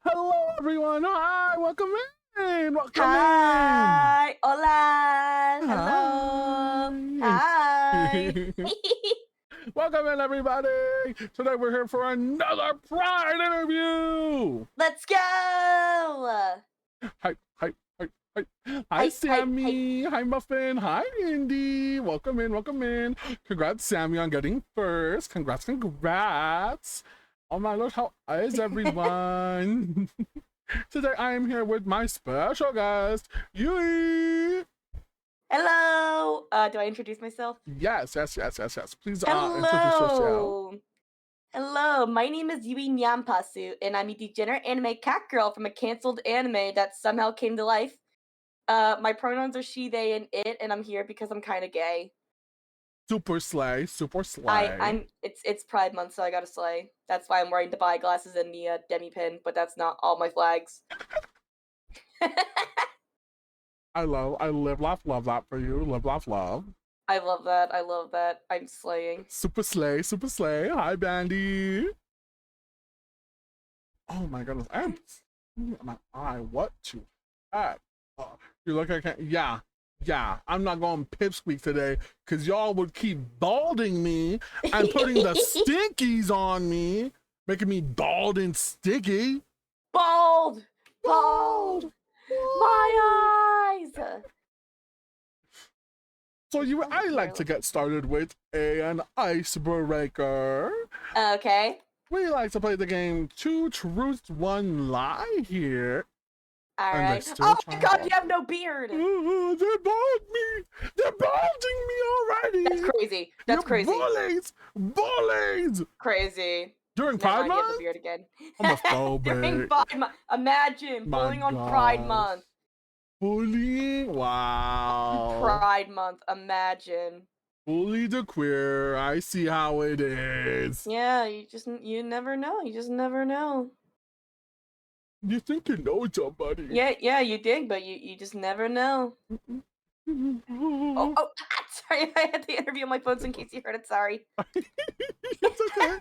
Hello, everyone. Hi, welcome in. Welcome in. Hi, hola, hello, Hi. hi. Welcome in, everybody. Today we're here for another Pride interview. Let's go. Hi, hi, hi, hi. Hi, Hi, hi, hi. Sammy. Hi, Muffin. Hi, Indy. Welcome in. Welcome in. Congrats, Sammy, on getting first. Congrats, congrats. Oh my lord, how is everyone? Today I am here with my special guest, Yui. Hello. Do I introduce myself? Yes. Please introduce yourself. Hello. Hello, my name is Yui Nyampasu, and I'm a degenerate anime cat girl from a canceled anime that somehow came to life. My pronouns are she, they, and it, and I'm here because I'm kind of gay. Super slay, super slay. It's Pride Month, so I gotta slay. That's why I'm wearing the bi glasses and the demi pin, but that's not all my flags. I live, laugh, love that for you. Live, laugh, love. I love that. I love that. I'm slaying. Super slay, super slay. Hi, Bandy. Oh my goodness, I am my eye. What to heck? Oh, you look, I can't. Yeah. I'm not going pipsqueak today because y'all would keep balding me and putting the stinkies on me, making me bald and sticky. Bald! Bald! My eyes! So I like to get started with an icebreaker. Okay. We like to play the game Two Truths, One Lie here. Alright. Oh my god, you have no beard! They bald me! They're balding me already! That's crazy. That's You crazy. bullies! Bullies! Crazy. During Never Pride mind, you have Month? the beard again. Homophobic. During Pride Month. Imagine My bullying on Pride gosh. Month. Bullying? Wow. Pride Month. Imagine. Bully the queer. I see how it is. Yeah, you never know. You just never know. You think you know somebody. Yeah, you did, but you just never know. Oh, sorry, I had the interview on my phone so in case you heard it. Sorry. It's okay.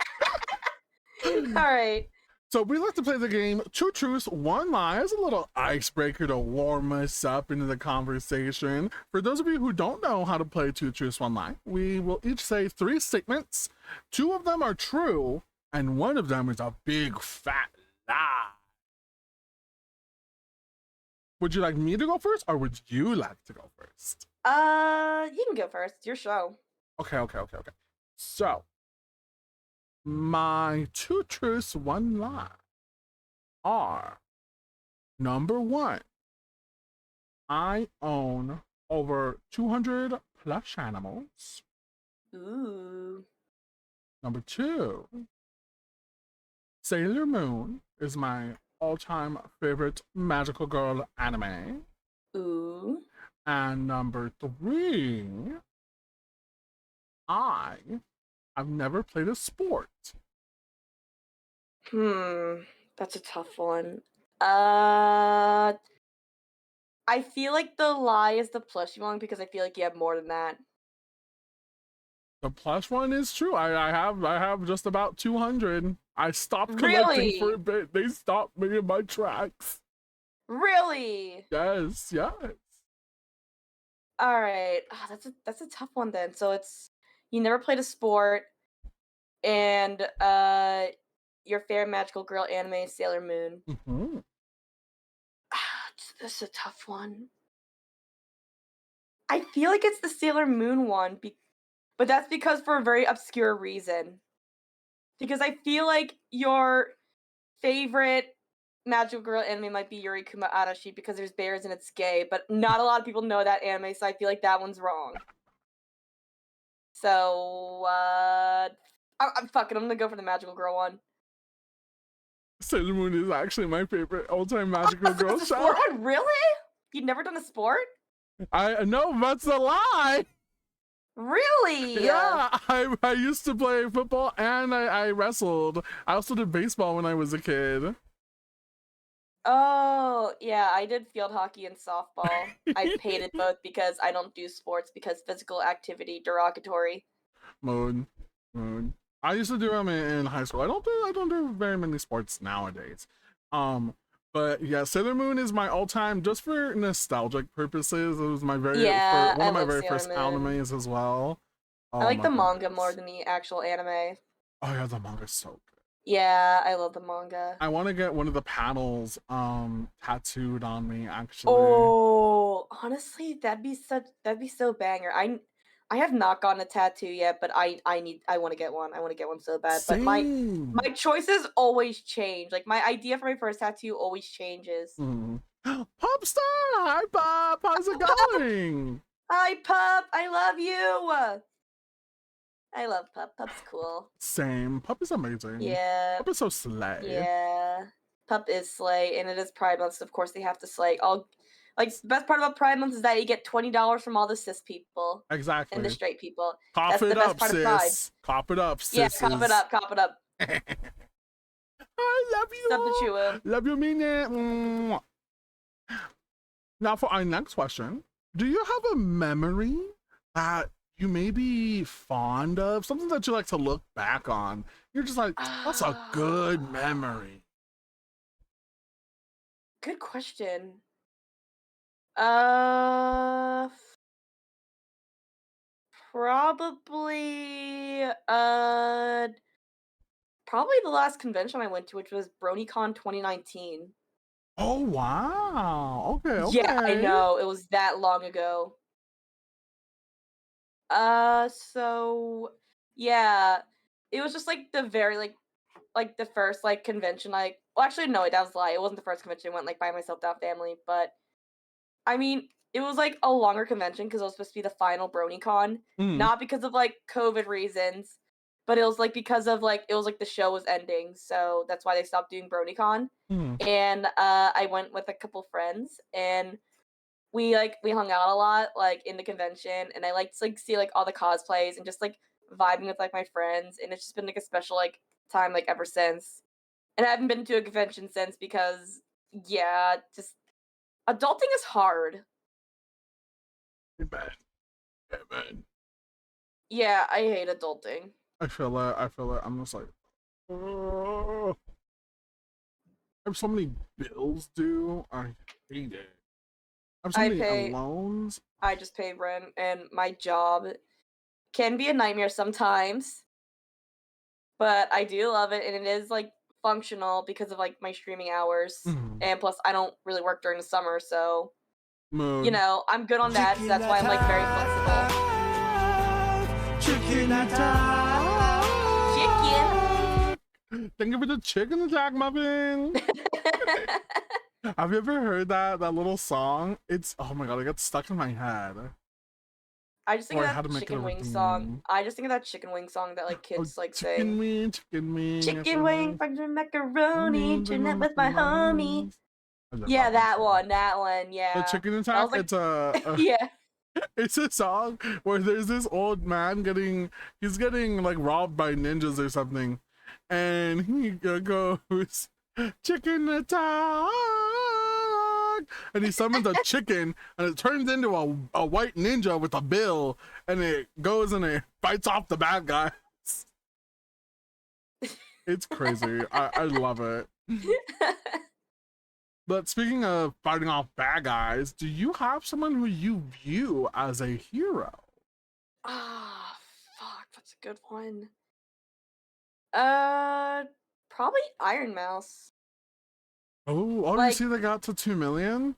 All right. So we like to play the game Two Truths, One Lie as a little icebreaker to warm us up into the conversation. For those of you who don't know how to play Two Truths, One Lie, we will each say 3 statements. 2 of them are true, and 1 of them is a big fat lie. Would you like me to go first, or would you like to go first? You can go first. It's your show. Okay. So, my 2 truths, 1 lie are: number 1, I own over 200 plush animals. Ooh. Number 2, Sailor Moon is my all-time favorite magical girl anime. Ooh. And number 3, I have never played a sport. That's a tough one. I feel like the lie is the plushy one because I feel like you have more than that. The plush one is true. I have just about 200. I stopped collecting Really? for a bit. They stopped me in my tracks. Really? Yes. All right. That's a tough one then. So it's you never played a sport, and your favorite magical girl anime is Sailor Moon. Mm-hmm. This is a tough one. I feel like it's the Sailor Moon one, but that's because for a very obscure reason. Because I feel like your favorite magical girl anime might be Yuri Kuma Arashi because there's bears and it's gay, but not a lot of people know that anime, so I feel like that one's wrong. So, I'm fucking. I'm gonna go for the magical girl one. Sailor Moon is actually my favorite all-time magical So girl it's a show. sport one, really? You've never done a sport? I know that's a lie. Really? Yeah, I used to play football and I wrestled. I also did baseball when I was a kid. Oh, yeah, I did field hockey and softball. I hated both because I don't do sports because physical activity derogatory. Moon. I used to do them in high school. I don't do very many sports nowadays. But yeah, Sailor Moon is my all-time, just for nostalgic purposes. It was my Yeah, one I of my love very Sailor first Moon. animes as well. I Oh like my the manga more goodness. than the actual anime. Oh yeah, the manga's so good. Yeah, I love the manga. I want to get one of the panels tattooed on me actually. Oh, honestly, that'd be so banger. I have not gotten a tattoo yet, but I want to get one. I want to get one so bad. But Same. my choices always change. Like my idea for my first tattoo always changes. Mm. Popstar! Hi Pop! How's it going? Hi, Pup. I love you. I love Pup. Pup's cool. Same. Pup is amazing. Yeah, Pup is so slay. yeah. Pup is slay, and it is Pride Month, so of course they have to slay. All like the best part about Pride Month is that you get $20 from all the cis people and the Exactly. straight people. Cough That's the it best up, part of Pride. sis. Cough it up, Yeah, cop it sisses. up, cop it up. I love Sub the you. Chuo. Love you, mean it. Now, for our next question, do you have a memory that you may be fond of? Something that you like to look back on? You're just like, that's a good memory. Good question. Uh, probably probably the last convention I went to, which was BronyCon 2019. Oh, wow. Okay, Yeah, I okay. know. It was that long ago. So yeah, it was just like the very like the first like convention. Like, well, actually, no, that was a lie. It wasn't the first convention I went like by myself without family, but I mean, it was like a longer convention because it was supposed to be the final BronyCon, Mm, not because of like COVID reasons, but it was like because of like it was like the show was ending, so that's why they stopped doing BronyCon. mm. And I went with a couple friends, and we hung out a lot like in the convention, and I liked to like see like all the cosplays and just like vibing with like my friends, and it's just been like a special like time like ever since. And I haven't been to a convention since because yeah, just adulting is hard. Amen. Amen. Yeah, I hate adulting. I feel it. I feel it. I'm just like, oh, I have so many bills due. I hate it. I have so I many pay loans. I just pay rent, and my job can be a nightmare sometimes, but I do love it, and it is like functional because of like my streaming hours. Mm. And plus I don't really work during the summer, so Mood. I'm good on that, so Chicken that's why I'm like very flexible. attack. Chicken attack. Thank you for the chicken attack, muffin. Have you ever heard that little song? It's, oh my god, it got stuck in my head. I just think Or of how to that make it a chicken wing song. routine. I just think of that chicken wing song that like Oh, kids like chicken sing. wing, chicken wing. Chicken wing, fried macaroni, doing it with my homie. I love Yeah, that one. that one, The yeah. chicken That attack. was like It's a yeah. it's a song where there's this old man he's getting like robbed by ninjas or something, and he goes chicken attack, and he summons a chicken, and it turns into a white ninja with a bill, and it goes and it bites off the bad guy. It's crazy. I love it. But speaking of fighting off bad guys, do you have someone who you view as a hero? Ah, fuck, that's a good one. Uh, probably Iron Mouse. Oh, you Like, see they got to 2 million?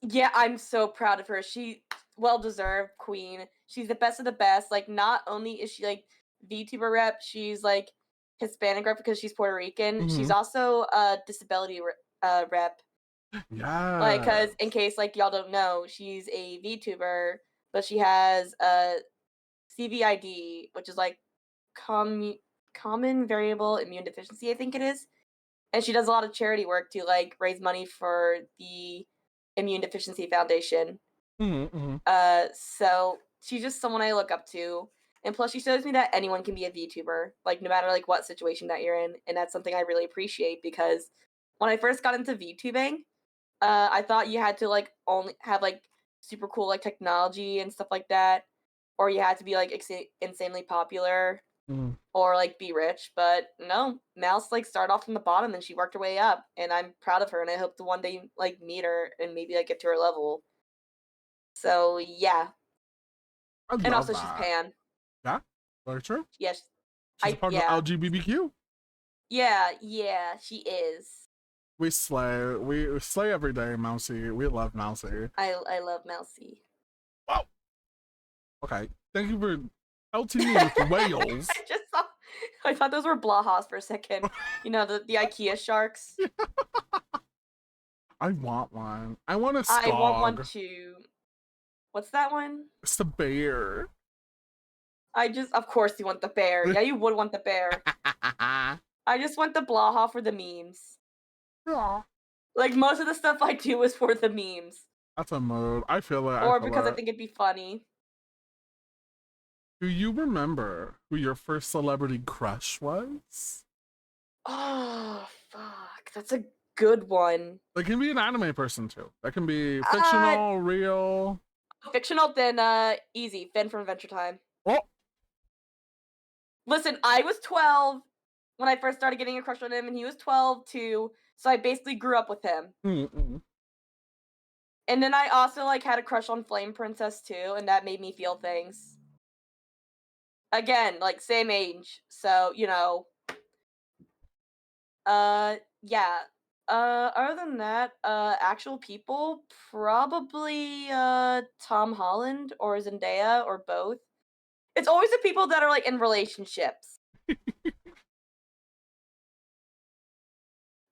yeah, I'm so proud of her. She well deserved queen. She's the best of the best. Like, not only is she like VTuber rep, she's like Hispanic rep because she's Puerto Rican. She's Mm-hmm. also a disability rep. Like, Yeah. cause in case like y'all don't know, she's a VTuber, but she has a CVID, which is like common variable immune deficiency, I think it is. And she does a lot of charity work to like raise money for the Immune Deficiency Foundation. Mm-hmm. So she's just someone I look up to. And plus she shows me that anyone can be a VTuber, like no matter like what situation that you're in. And that's something I really appreciate because when I first got into VTubing, I thought you had to like only have like super cool like technology and stuff like that, or you had to be like insanely popular. Mm. or like be rich, but no, Mouse like started off from the bottom and she worked her way up, and I'm proud of her, and I hope to one day like meet her and maybe like get to her level. So yeah, I and love also she's that. Pan. Yeah, very true. Yes, She's a part of the LGBTQ. yeah, she is. We slay. We slay every day, Mousy. We love Mousy. I love Mousy. Wow. Okay. Thank you for pelting me with whales. I thought those were Blahas for a second. You know, the IKEA sharks. I want one. I want a skog. I want one too. What's that one? It's the bear. Of course you want the bear. Yeah, you would want the bear. I just want the Blaha for the memes. Aw. Like, most of the stuff I do is for the memes. That's a mood. I feel it. Or because I think it'd be funny. Do you remember who your first celebrity crush was? Oh, fuck. That's a good one. It can be an anime person too. That can be fictional, real. Fictional, then easy. Finn from Adventure Time. Oh, Listen, I was 12 when I first started getting a crush on him, and he was 12 too, so I basically grew up with him. mm-mm. And then I also like had a crush on Flame Princess too, and that made me feel things. Again, like same age, so you know. Yeah. Other than that, actual people, probably Tom Holland or Zendaya or both. It's always the people that are like in relationships.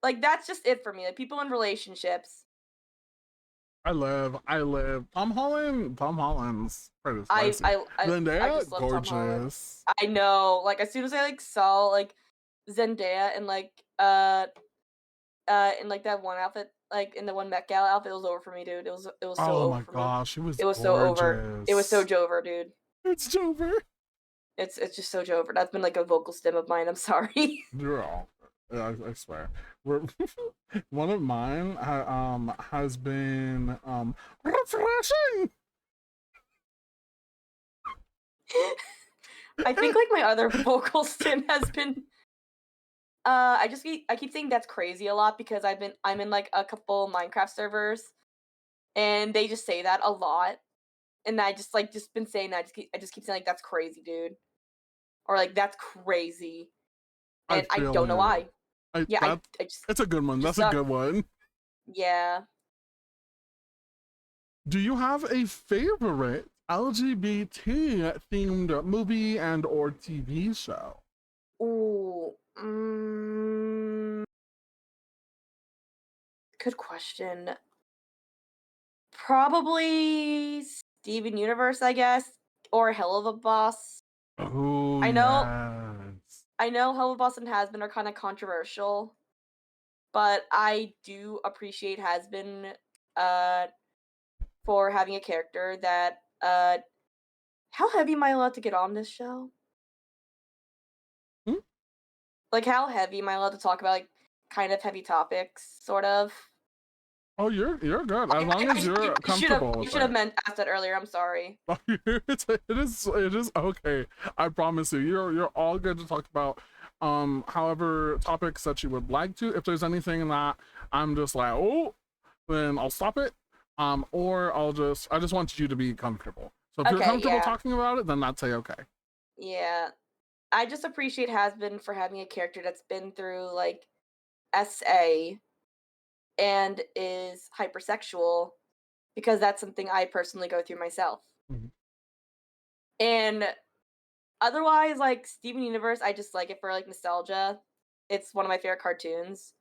Like that's just it for me. Like people in relationships. I live. Tom Holland's pretty I spicy. Zendaya, just love Tom Holland. gorgeous. I know. Like as soon as I like saw like Zendaya and like in like that one outfit, like in the one Met Gala outfit, it was over for me, dude. It was so Oh over my for me. gosh, it was It was so over. It was so Jover, dude. It's Jover. It's just so Jover. That's been like a vocal stem of mine. I'm sorry. You're all. I swear. One of mine has been refreshing. I think like my other vocal stem has been I keep saying that's crazy a lot because I'm in like a couple Minecraft servers and they just say that a lot. And I just been saying that. I just keep saying like that's crazy, dude. Or like that's crazy. And I don't know why. I just it's a good one. That's a good one. Yeah. Do you have a favorite LGBT themed movie and or TV show? Ooh. Good question. Probably Steven Universe, I guess, or Hell of a Boss. Oh, I know. yes. I know Hell of a Boss and Has Been are kind of controversial, but I do appreciate Has Been for having a character that how heavy am I allowed to get on this show? Like how heavy am I allowed to talk about like kind of heavy topics, sort of? Oh, you're good as long as you're comfortable. You should have asked that earlier. I'm sorry. it is okay. I promise you, you're all good to talk about however topics that you would like to. If there's anything that I'm just like, oh, then I'll stop it. Or I just want you to be comfortable. So if you're comfortable talking about it, then that's okay. Yeah. I just appreciate Has Been for having a character that's been through like SA and is hypersexual because that's something I personally go through myself. Mm-hmm. And otherwise, like Steven Universe, I just like it for like nostalgia. It's one of my favorite cartoons.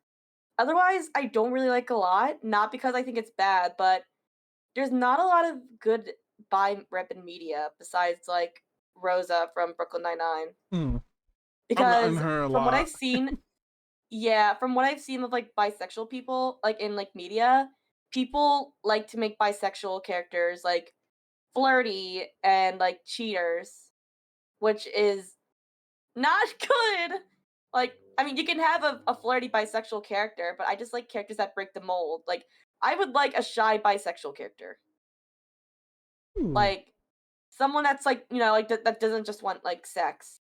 Otherwise, I don't really like a lot, not because I think it's bad, but there's not a lot of good bi-rep in media besides like Rosa from Brooklyn Nine-Nine. Because from what I've seen, from what I've seen of like bisexual people, like in like media, people like to make bisexual characters like flirty and like cheaters, which is not good. Like, I mean, you can have a flirty bisexual character, but I just like characters that break the mold. Like, I would like a shy bisexual character. Like, someone that's like, you know, like that doesn't just want like sex.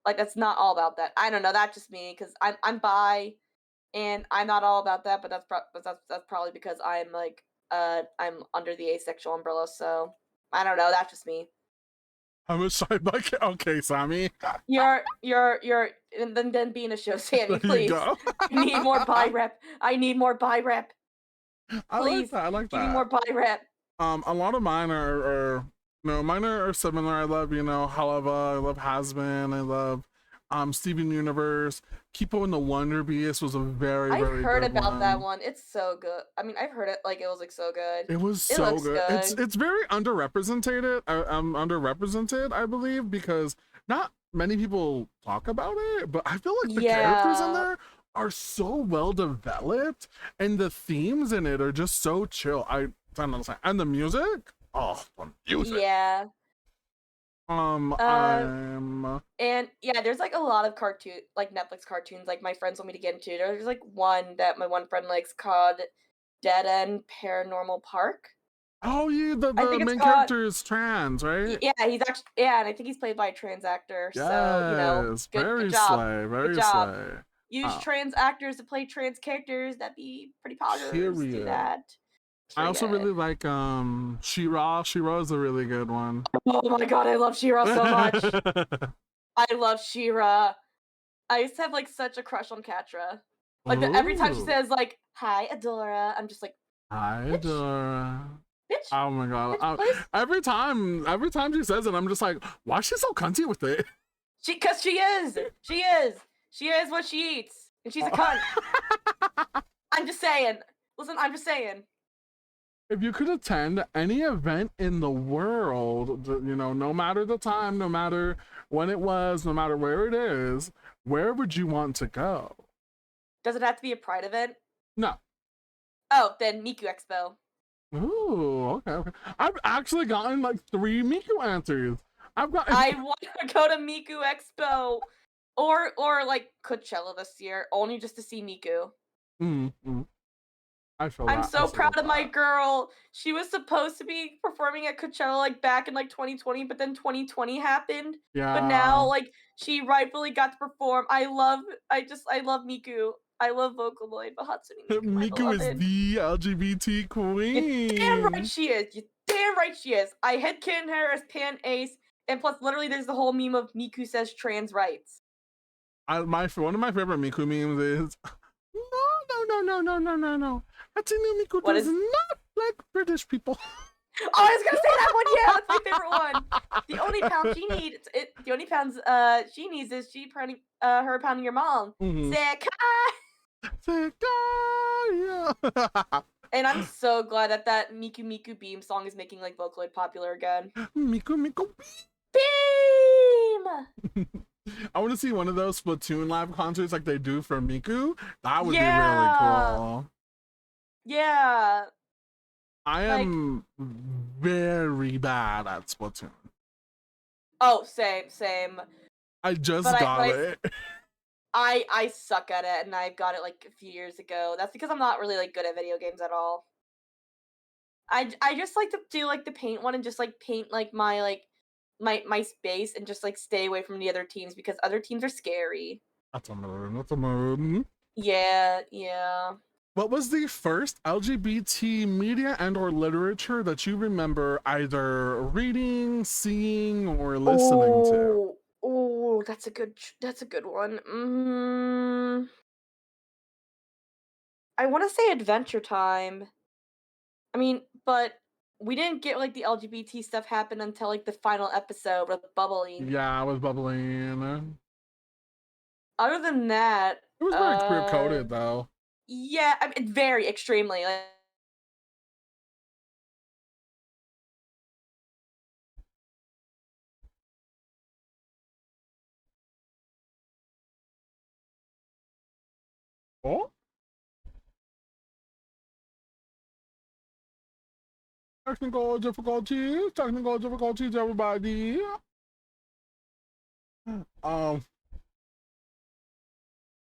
Like that's not all about that. I don't know. That's just me because I'm bi, and I'm not all about that. But that's probably because I'm like I'm under the asexual umbrella. So I don't know. That's just me. How much side by okay, Sammy. You're and then being a show, Sammy, There you please. go. I need more bi rep. I need more bi rep. I like Please that. I like give me that. more bi rep. A lot of mine are no, mine are similar. I love, Helava, I love Hasbin, I love Steven Universe. Keepo and the Wonder Beast was a very, I've very heard good about that one. one. It's so good. I mean, I've heard it like it was like so good. It was It so looks good. good. It's very underrepresented. Underrepresented, I believe, because not many people talk about it. But I feel like the characters in Yeah. there are so well developed, and the themes in it are just so chill. I don't understand. And the music, oh, the music. Yeah. I'm And yeah, there's like a lot of like Netflix cartoons like my friends want me to get into. There's like one that my one friend likes called Dead End Paranormal Park. oh yeah, the I think it's main called character is trans, right? yeah, he's actually yeah, and I think he's played by a trans actor. So, Yes, good very job. slay, very Good job. slay. Use trans actors to play trans characters. That'd be pretty popular. Do Period. that. I also Period. really like She-Ra. She-Ra is a really good one. Oh my god, I love She-Ra so much. I love She-Ra. I used to have like such a crush on Catra. Like every time she Ooh. says like "Hi, Adora," I'm just like, Hi, bitch, Dora. bitch. Oh my god. Bitch, please. Every time she says it, I'm just like, why is she so cunty with it? Cause she is. She is. She is what she eats, and she's a cunt. I'm just saying. Listen, I'm just saying. If you could attend any event in the world, no matter the time, no matter when it was, no matter where it is, where would you want to go? Does it have to be a Pride event? No. Oh, then Miku Expo. Ooh, okay. I've actually gotten like 3 Miku answers. I want to go to Miku Expo, or like Coachella this year, only just to see Miku. Mm-hmm. I'm so proud of my girl. She was supposed to be performing at Coachella like back in like 2020, but then 2020 happened. Yeah. But now like she rightfully got to perform. I love Miku. I love Vocaloid, but Hatsune Miku is the LGBT queen. You're damn right she is. You damn right she is. I headcanon her as Pan Ace, and plus literally there's the whole meme of Miku says trans rights. One of my favorite Miku memes is no. Hatsune Miku does not like British people. Oh, I was gonna say that one. Yeah, that's my favorite one. The only pound she needs, the only pounds she needs is her pounding your mom. Mm-hmm. Sick. Yeah. And I'm so glad that Miku Miku Beam song is making like Vocaloid popular again. Miku Beam. I want to see one of those Splatoon live concerts like they do for Miku. That would be really cool. Yeah. I am very bad at Splatoon. Oh, same. I just got it. I suck at it, and I got it like a few years ago. That's because I'm not really like good at video games at all. I just like to do like the paint one and just like paint like my space and just like stay away from the other teams because other teams are scary. That's a mood. Yeah. What was the first LGBT media and or literature that you remember either reading, seeing, or listening to? Oh, that's a good one. I want to say Adventure Time. I mean, but we didn't get like the LGBT stuff happen until like the final episode with Bubbling. Yeah, I was bubbling. Other than that, it was very queer coded though. Yeah, I mean, very extremely. Like, oh. Technical difficulties, everybody.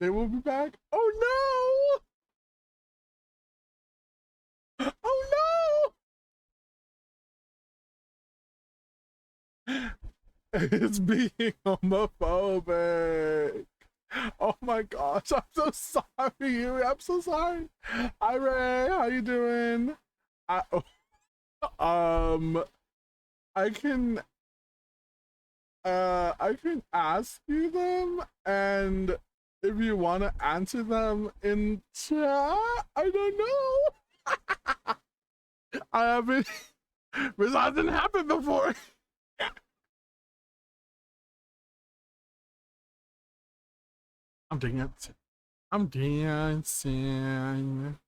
They will be back. Oh no! Oh no! It's being homophobic. Oh my gosh, I'm so sorry, Yui. I'm so sorry. Hi Ray, how you doing? I um I can I can ask you them, and if you want to answer them in chat, I don't know. I haven't this hasn't happened before. I'm dancing. I'm dancing.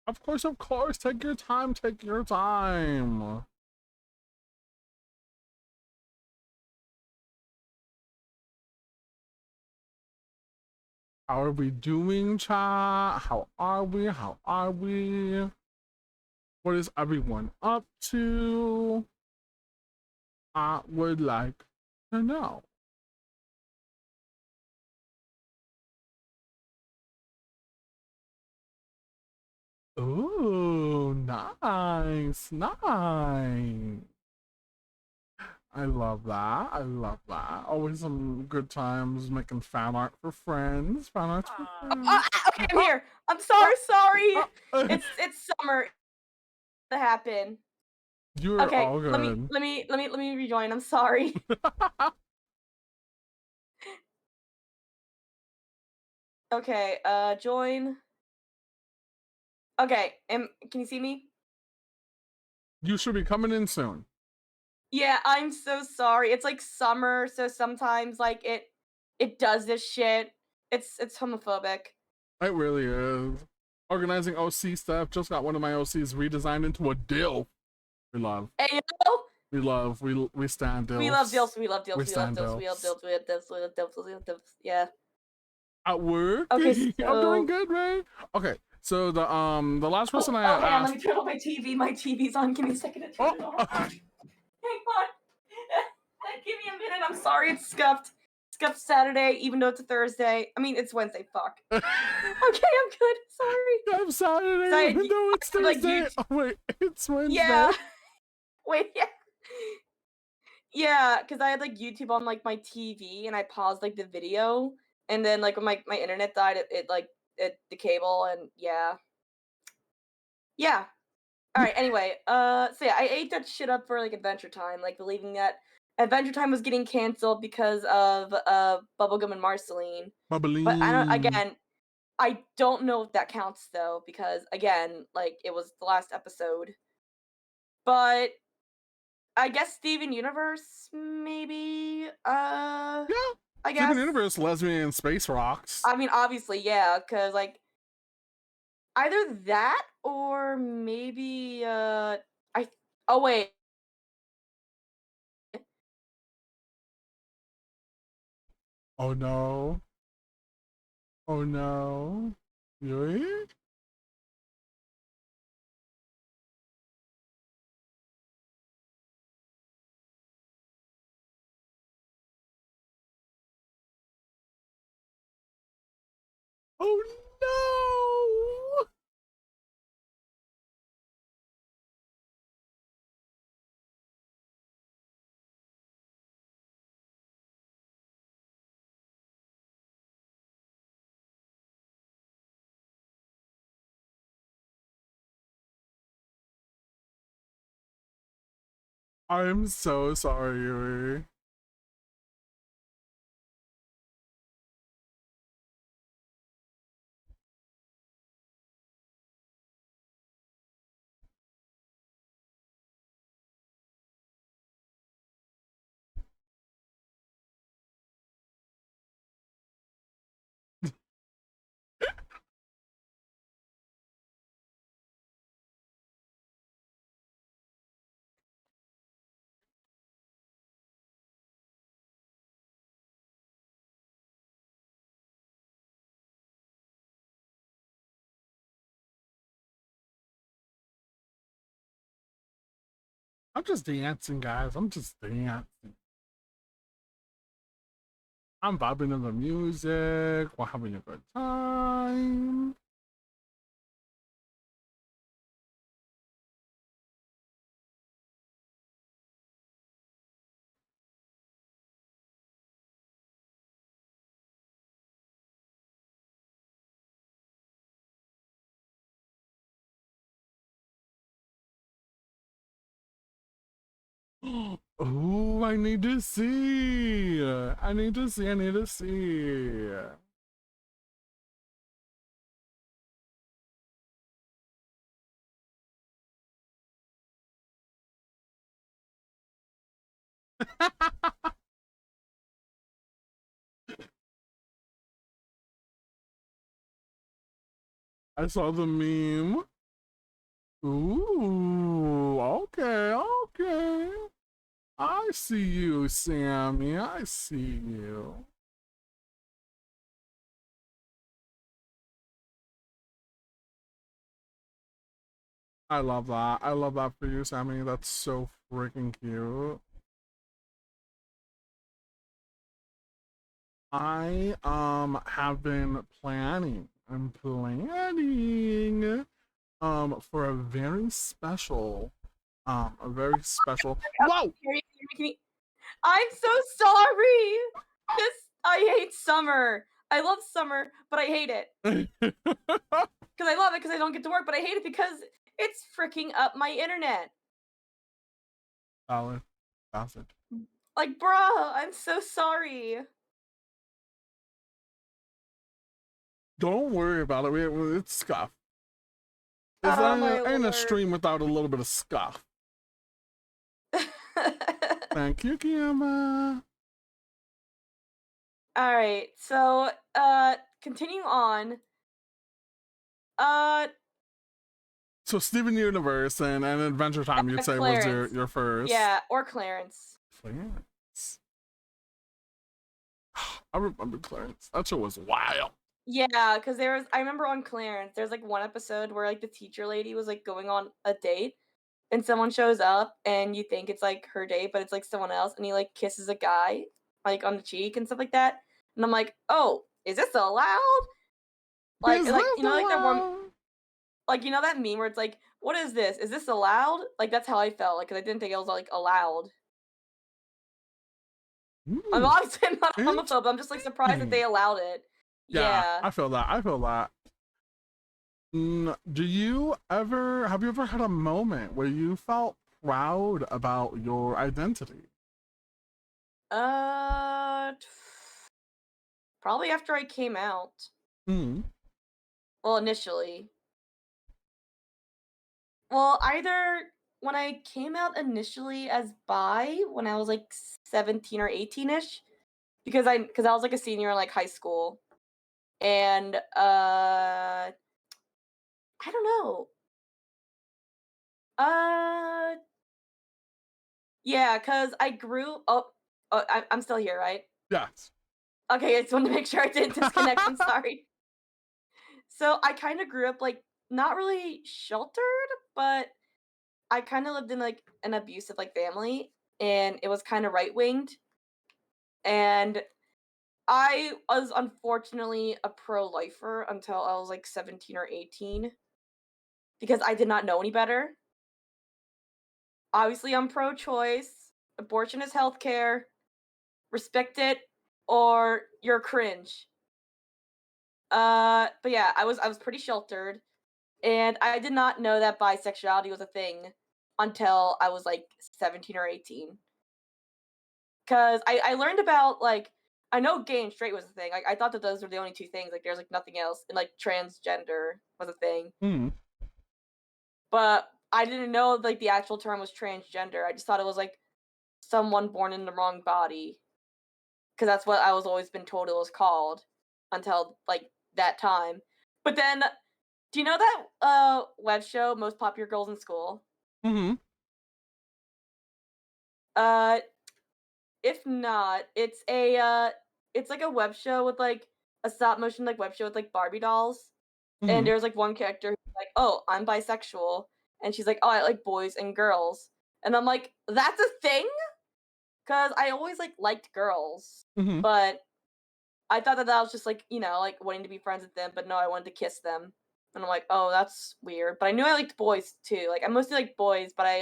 Of course, take your time, take your time. How are we doing, chat? How are we? How are we? What is everyone up to? I would like to know. Ooh, nice, nice. I love that. I love that. Always some good times making fan art for friends. Fan art for friends. Okay, I'm here. I'm sorry. It's summer. That happened. You're Okay, all let me good. rejoin. I'm sorry. Okay, join. Okay, can you see me? You should be coming in soon. Yeah, I'm so sorry. It's like summer, so sometimes like it does this shit. It's homophobic. It really is. Organizing OC stuff. Just got one of my OCs redesigned into a dill. We love. Hey, We love. We stand dills. we love deals. We love deals. We We love stand deals. We love deals. We love deals. We love deals. We love deals. Yeah. At work. Okay, I'm doing so good, Ray. Okay, so the last person I okay, let asked. me turn on my TV. My TV's on. Give me a second to turn it on. Hang on. Give me a minute. I'm sorry. It's scuffed. Scuffed Saturday, even though it's a Thursday. I mean, it's Wednesday. Fuck. Okay, I'm good. Sorry. I'm Saturday, So even though it's like Thursday. Oh wait, it's Wednesday. Yeah. Wait. Yeah. Yeah, because I had like YouTube on like my TV, and I paused like the video, and then like when my internet died, it the cable, and yeah. All right. Anyway, so yeah, I ate that shit up for like Adventure Time, like believing that Adventure Time was getting canceled because of Bubblegum and Marceline. But I don't know if that counts though, because again, like it was the last episode. But I guess Steven Universe, maybe. Yeah. I guess. Steven Universe, lesbian space rocks. I mean, obviously, yeah, because like either that or maybe I. Oh wait. Oh no. Oh no. Yui? Oh no. I'm so sorry, Yui. I'm just dancing, guys. I'm just dancing. I'm vibing to the music. We're having a good time. Oh, I need to see. I need to see. I need to see. I saw the meme. Ooh, okay, okay. I see you, Sammy. I see you. I love that. I love that for you, Sammy. That's so freaking cute. I have been planning. I'm planning for a very special whoa. I'm so sorry. This I hate summer. I love summer, but I hate it. Because I love it because I don't get to work, but I hate it because it's freaking up my internet. Valid. Valid. Like, bruh, I'm so sorry. Don't worry about it. It's scuff. Oh, Ain't a stream without a little bit of scuff. Thank you, Kiama. All right, so continuing on. So Steven Universe and Adventure Time, you'd say was your first. Yeah, or Clarence. Clarence. I remember Clarence. That show was wild. Yeah, because I remember on Clarence, there's like one episode where like the teacher lady was like going on a date, and someone shows up, and you think it's like her date, but it's like someone else, and he like kisses a guy like on the cheek and stuff like that, and I'm like, oh, is this allowed? Like you know like that one, like you know that meme where it's like, what is this? Is this allowed? Like that's how I felt, like because I didn't think it was like allowed. I'm obviously not a homophobe. I'm just like surprised that they allowed it. Yeah. I feel that. I feel that. Have you ever had a moment where you felt proud about your identity? Probably after I came out. Well, initially. Well, either when I came out initially as bi when I was like 17 or 18ish, because I was like a senior in like high school, and I don't know. Yeah, because I grew up. Oh, I'm still here, right? Yes. Okay, I just wanted to make sure I didn't disconnect. I'm sorry. So I kind of grew up like not really sheltered, but I kind of lived in like an abusive like family, and it was kind of right winged, and I was unfortunately a pro-lifer until I was like 17 or 18 because I did not know any better. Obviously, I'm pro-choice. Abortion is healthcare. Respect it, or you're cringe. But yeah, I was pretty sheltered, and I did not know that bisexuality was a thing until I was like 17 or 18. Cause I learned about like I know gay and straight was a thing. Like I thought that those were the only two things. Like there's like nothing else, and like transgender was a thing. But I didn't know like the actual term was transgender. I just thought it was like someone born in the wrong body. Cause that's what I was always been told it was called until like that time. But then, do you know that web show Most Popular Girls in School? If not, it's like a web show with like a stop motion like web show with like Barbie dolls. And there's like one character who's like, "Oh, I'm bisexual." And she's like, "Oh, I like boys and girls." And I'm like, that's a thing? Because I always like liked girls, Hmm. but I thought that was just like, like wanting to be friends with them, but no, I wanted to kiss them. And I'm like, oh, that's weird. But I knew I liked boys too. Like I mostly like boys, but I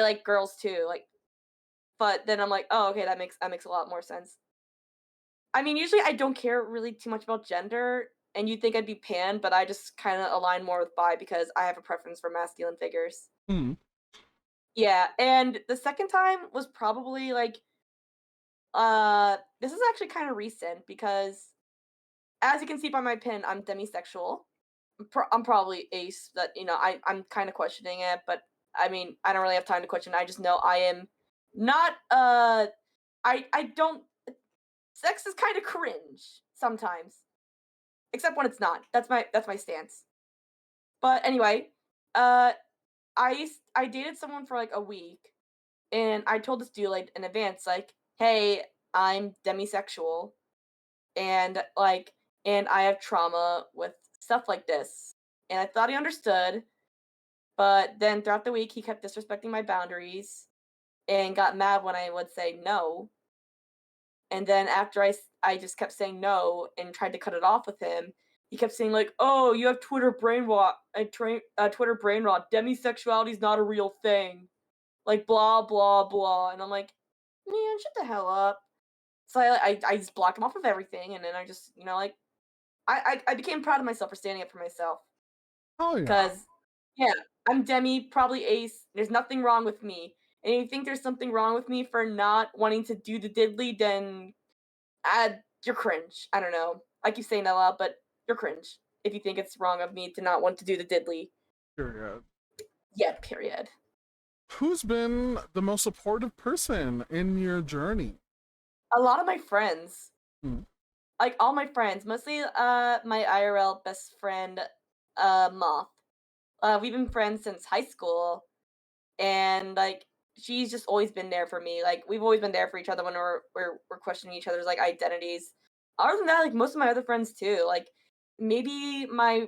like girls too. Like, but then I'm like, oh, okay, that makes a lot more sense. I mean, usually I don't care really too much about gender, and you'd think I'd be pan, but I just kind of align more with bi because I have a preference for masculine figures. Hmm. Yeah, and the second time was probably like, this is actually kind of recent because, as you can see by my pin, I'm demisexual. I'm probably ace. That I'm kind of questioning it, but I mean, I don't really have time to question. I just know I am not. I don't. Sex is kind of cringe sometimes, except when it's not. That's my stance. But anyway, uh, I dated someone for like a week, and I told this dude like in advance, like, hey, I'm demisexual, and and I have trauma with stuff like this. And I thought he understood, but then throughout the week he kept disrespecting my boundaries and got mad when I would say no. And then after I just kept saying no and tried to cut it off with him, he kept saying like, "Oh, you have Twitter brain rot. Twitter brain rot. Demisexuality is not a real thing." Like blah blah blah, and I'm like, man, shut the hell up. So I just blocked him off of everything, and then I just like I became proud of myself for standing up for myself. Oh yeah. Cause yeah, I'm Demi, probably ace. There's nothing wrong with me. And if you think there's something wrong with me for not wanting to do the diddly, then you're cringe. I don't know. I keep saying that a lot, but you're cringe if you think it's wrong of me to not want to do the diddly. Period. Yeah, period. Who's been the most supportive person in your journey? A lot of my friends, Hmm. like all my friends, mostly my IRL best friend, Moth. We've been friends since high school, and like she's just always been there for me. Like we've always been there for each other when we're questioning each other's like identities. Other than that, like most of my other friends too. Like maybe my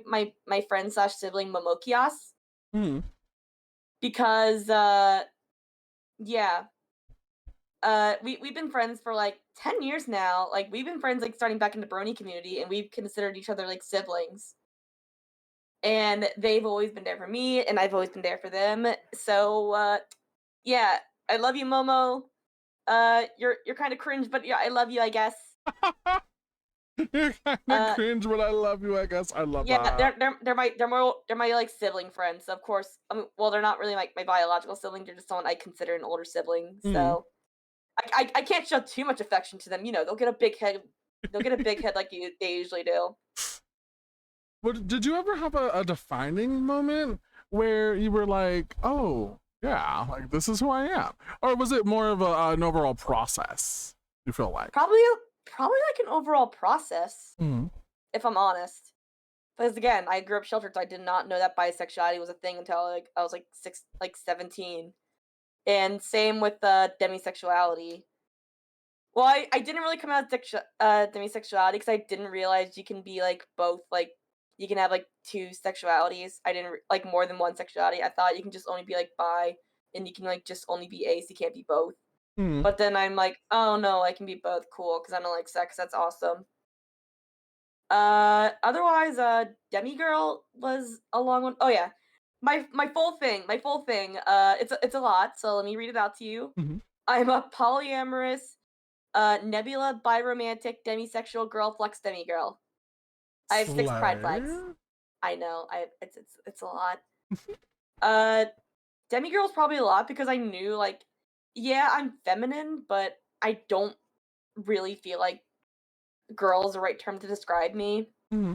friend slash sibling Momokias, Hmm. because yeah, we've been friends for like 10 years now. Like we've been friends like starting back in the Brony community, and we've considered each other like siblings. And they've always been there for me, and I've always been there for them. So yeah, I love you, Momo. You're kind of cringe, but yeah, I love you, I guess. You're kind of Uh, cringe, but I love you. I guess I love yeah, that. they're my like sibling friends. So of course, I mean, well, they're not really like my biological sibling. They're just someone I consider an older sibling. Hmm. So I can't show too much affection to them. They'll get a big head. They'll get a big head like they usually do. But did you ever have a defining moment where you were like, "Oh, yeah, like this is who I am," or was it more of an overall process? You feel like? Probably like an overall process, Hmm. if I'm honest. Because again, I grew up sheltered, so I did not know that bisexuality was a thing until like I was like 17. And same with demisexuality. Well, I didn't really come out as demisexuality because I didn't realize you can be like both. Like you can have like two sexualities. I didn't like more than one sexuality. I thought you can just only be like bi, and you can like just only be ace. You can't be both. Hmm. But then I'm like, oh no, I can be both. Cool, because I don't like sex. That's awesome. Otherwise, Demigirl was a long one. Oh yeah, my full thing. It's a lot. So let me read it out to you. Hmm. I'm a polyamorous, nebula, biromantic, demisexual girl, flex demigirl. I have 6 pride flags. Slay. I know. It's a lot. Uh, demigirl's probably a lot because I knew like, yeah, I'm feminine, but I don't really feel like girl is the right term to describe me. Hmm.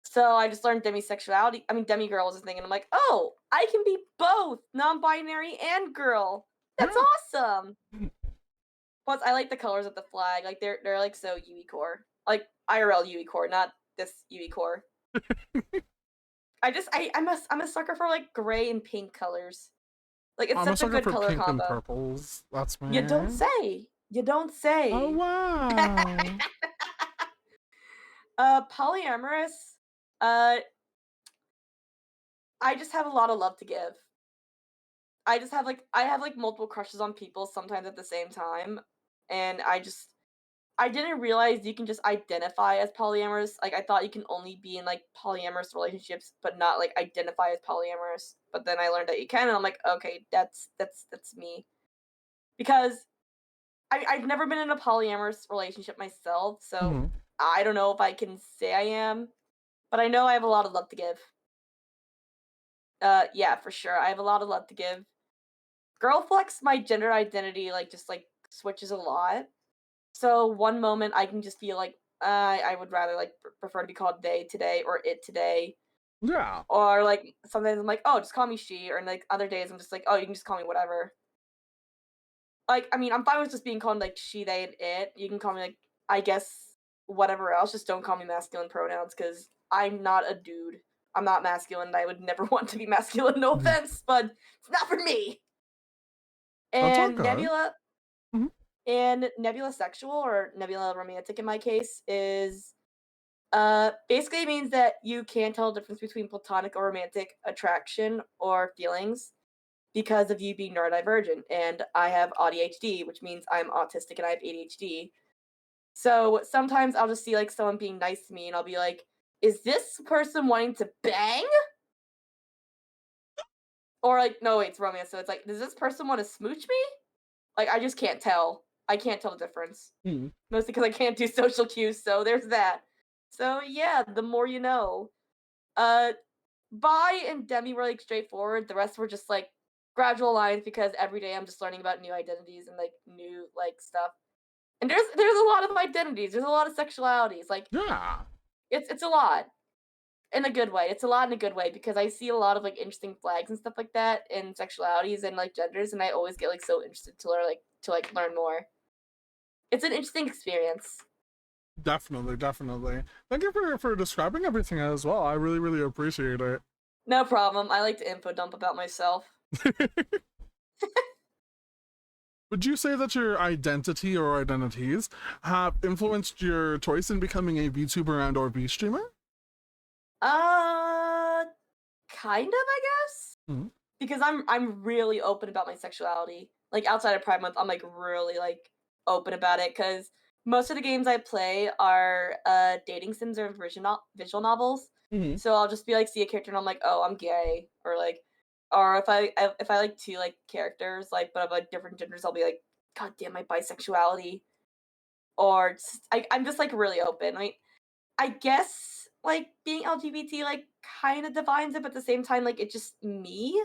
So I just learned demisexuality. I mean, demigirl was a thing, and I'm like, oh, I can be both non-binary and girl. That's Yeah. awesome. Plus, I like the colors of the flag. Like they're like so UE core, like IRL UE core, not this UE core. I'm a sucker for like gray and pink colors. Like it's I'm a such a sucker good for color pink and combo. purples. That's You don't me. say. You don't Oh say. wow. Polyamorous. Uh, I just have a lot of love to give. I just have I have multiple crushes on people sometimes at the same time, and I didn't realize you can just identify as polyamorous. Like I thought you can only be in polyamorous relationships, but not identify as polyamorous. But then I learned that you can, and I'm like, okay, that's me. Because I've never been in a polyamorous relationship myself, so Mhm. I don't know if I can say I am, but I know I have a lot of love to give. Yeah, for sure. I have a lot of love to give. Girl flex, my gender identity just switches a lot. So one moment I can just feel I would rather prefer to be called they today or it today. Yeah. Or sometimes I'm like, oh, just call me she, or other days I'm just like, oh, you can just call me whatever. I mean, I'm fine with just being called she, they, and it. You can call me I guess whatever else. Just don't call me masculine pronouns because I'm not a dude. I'm not masculine. And I would never want to be masculine. No Mhm. offense, but it's not for me. That's all And good. Mhm. Nebula sexual or nebula romantic in my case is basically means that you can't tell the difference between platonic or romantic attraction or feelings because of you being neurodivergent, and I have ADHD, which means I'm autistic and I have ADHD. So sometimes I'll just see someone being nice to me, and I'll be like, "Is this person wanting to bang?" Or no, wait, it's romance. So it's does this person want to smooch me? I just can't tell. I can't tell the difference. Mhm. Mostly because I can't do social cues. So there's that. So yeah, the more you know. Uh, Bi and Demi were straightforward. The rest were just gradual lines because every day I'm just learning about new identities and new stuff. And there's a lot of identities. There's a lot of sexualities. Yeah. It's a lot in a good way. It's a lot in a good way because I see a lot of interesting flags and stuff like that in sexualities and genders, and I always get so interested to learn learn more. It's an interesting experience. Definitely, definitely. Thank you for describing everything as well. I really, really appreciate it. No problem. I like to info dump about myself. Would you say that your identity or identities have influenced your choice in becoming a VTuber and or V streamer? Uh, kind of, I guess. Mhm. Because I'm really open about my sexuality. Outside of Pride Month, I'm really open about it because most of the games I play are dating sims or visual novels. Mhm. So I'll just be see a character and I'm like, oh, I'm gay, or if I like two characters but of different genders, I'll be like, god damn my bisexuality, or I'm just really open. I guess being LGBT kind of defines it, but at the same time it's just me.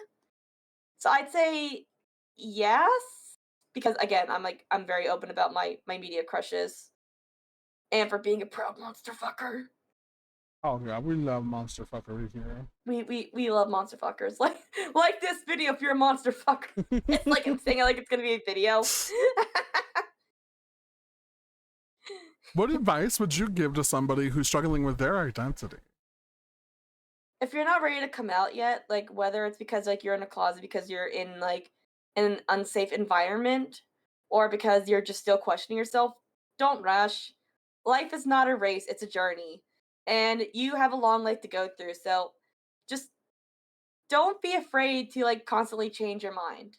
So I'd say yes, because again, I'm very open about my media crushes, and for being a proud monster fucker. Oh yeah, we love monster fuckery here. We love monster fuckers. Like this video if you're a monster fucker. It's I'm saying it like it's gonna be a video. What advice would you give to somebody who's struggling with their identity? If you're not ready to come out yet, whether it's because you're in a closet because you're in an unsafe environment, or because you're just still questioning yourself, don't rush. Life is not a race, it's a journey. And you have a long life to go through. So just don't be afraid to constantly change your mind.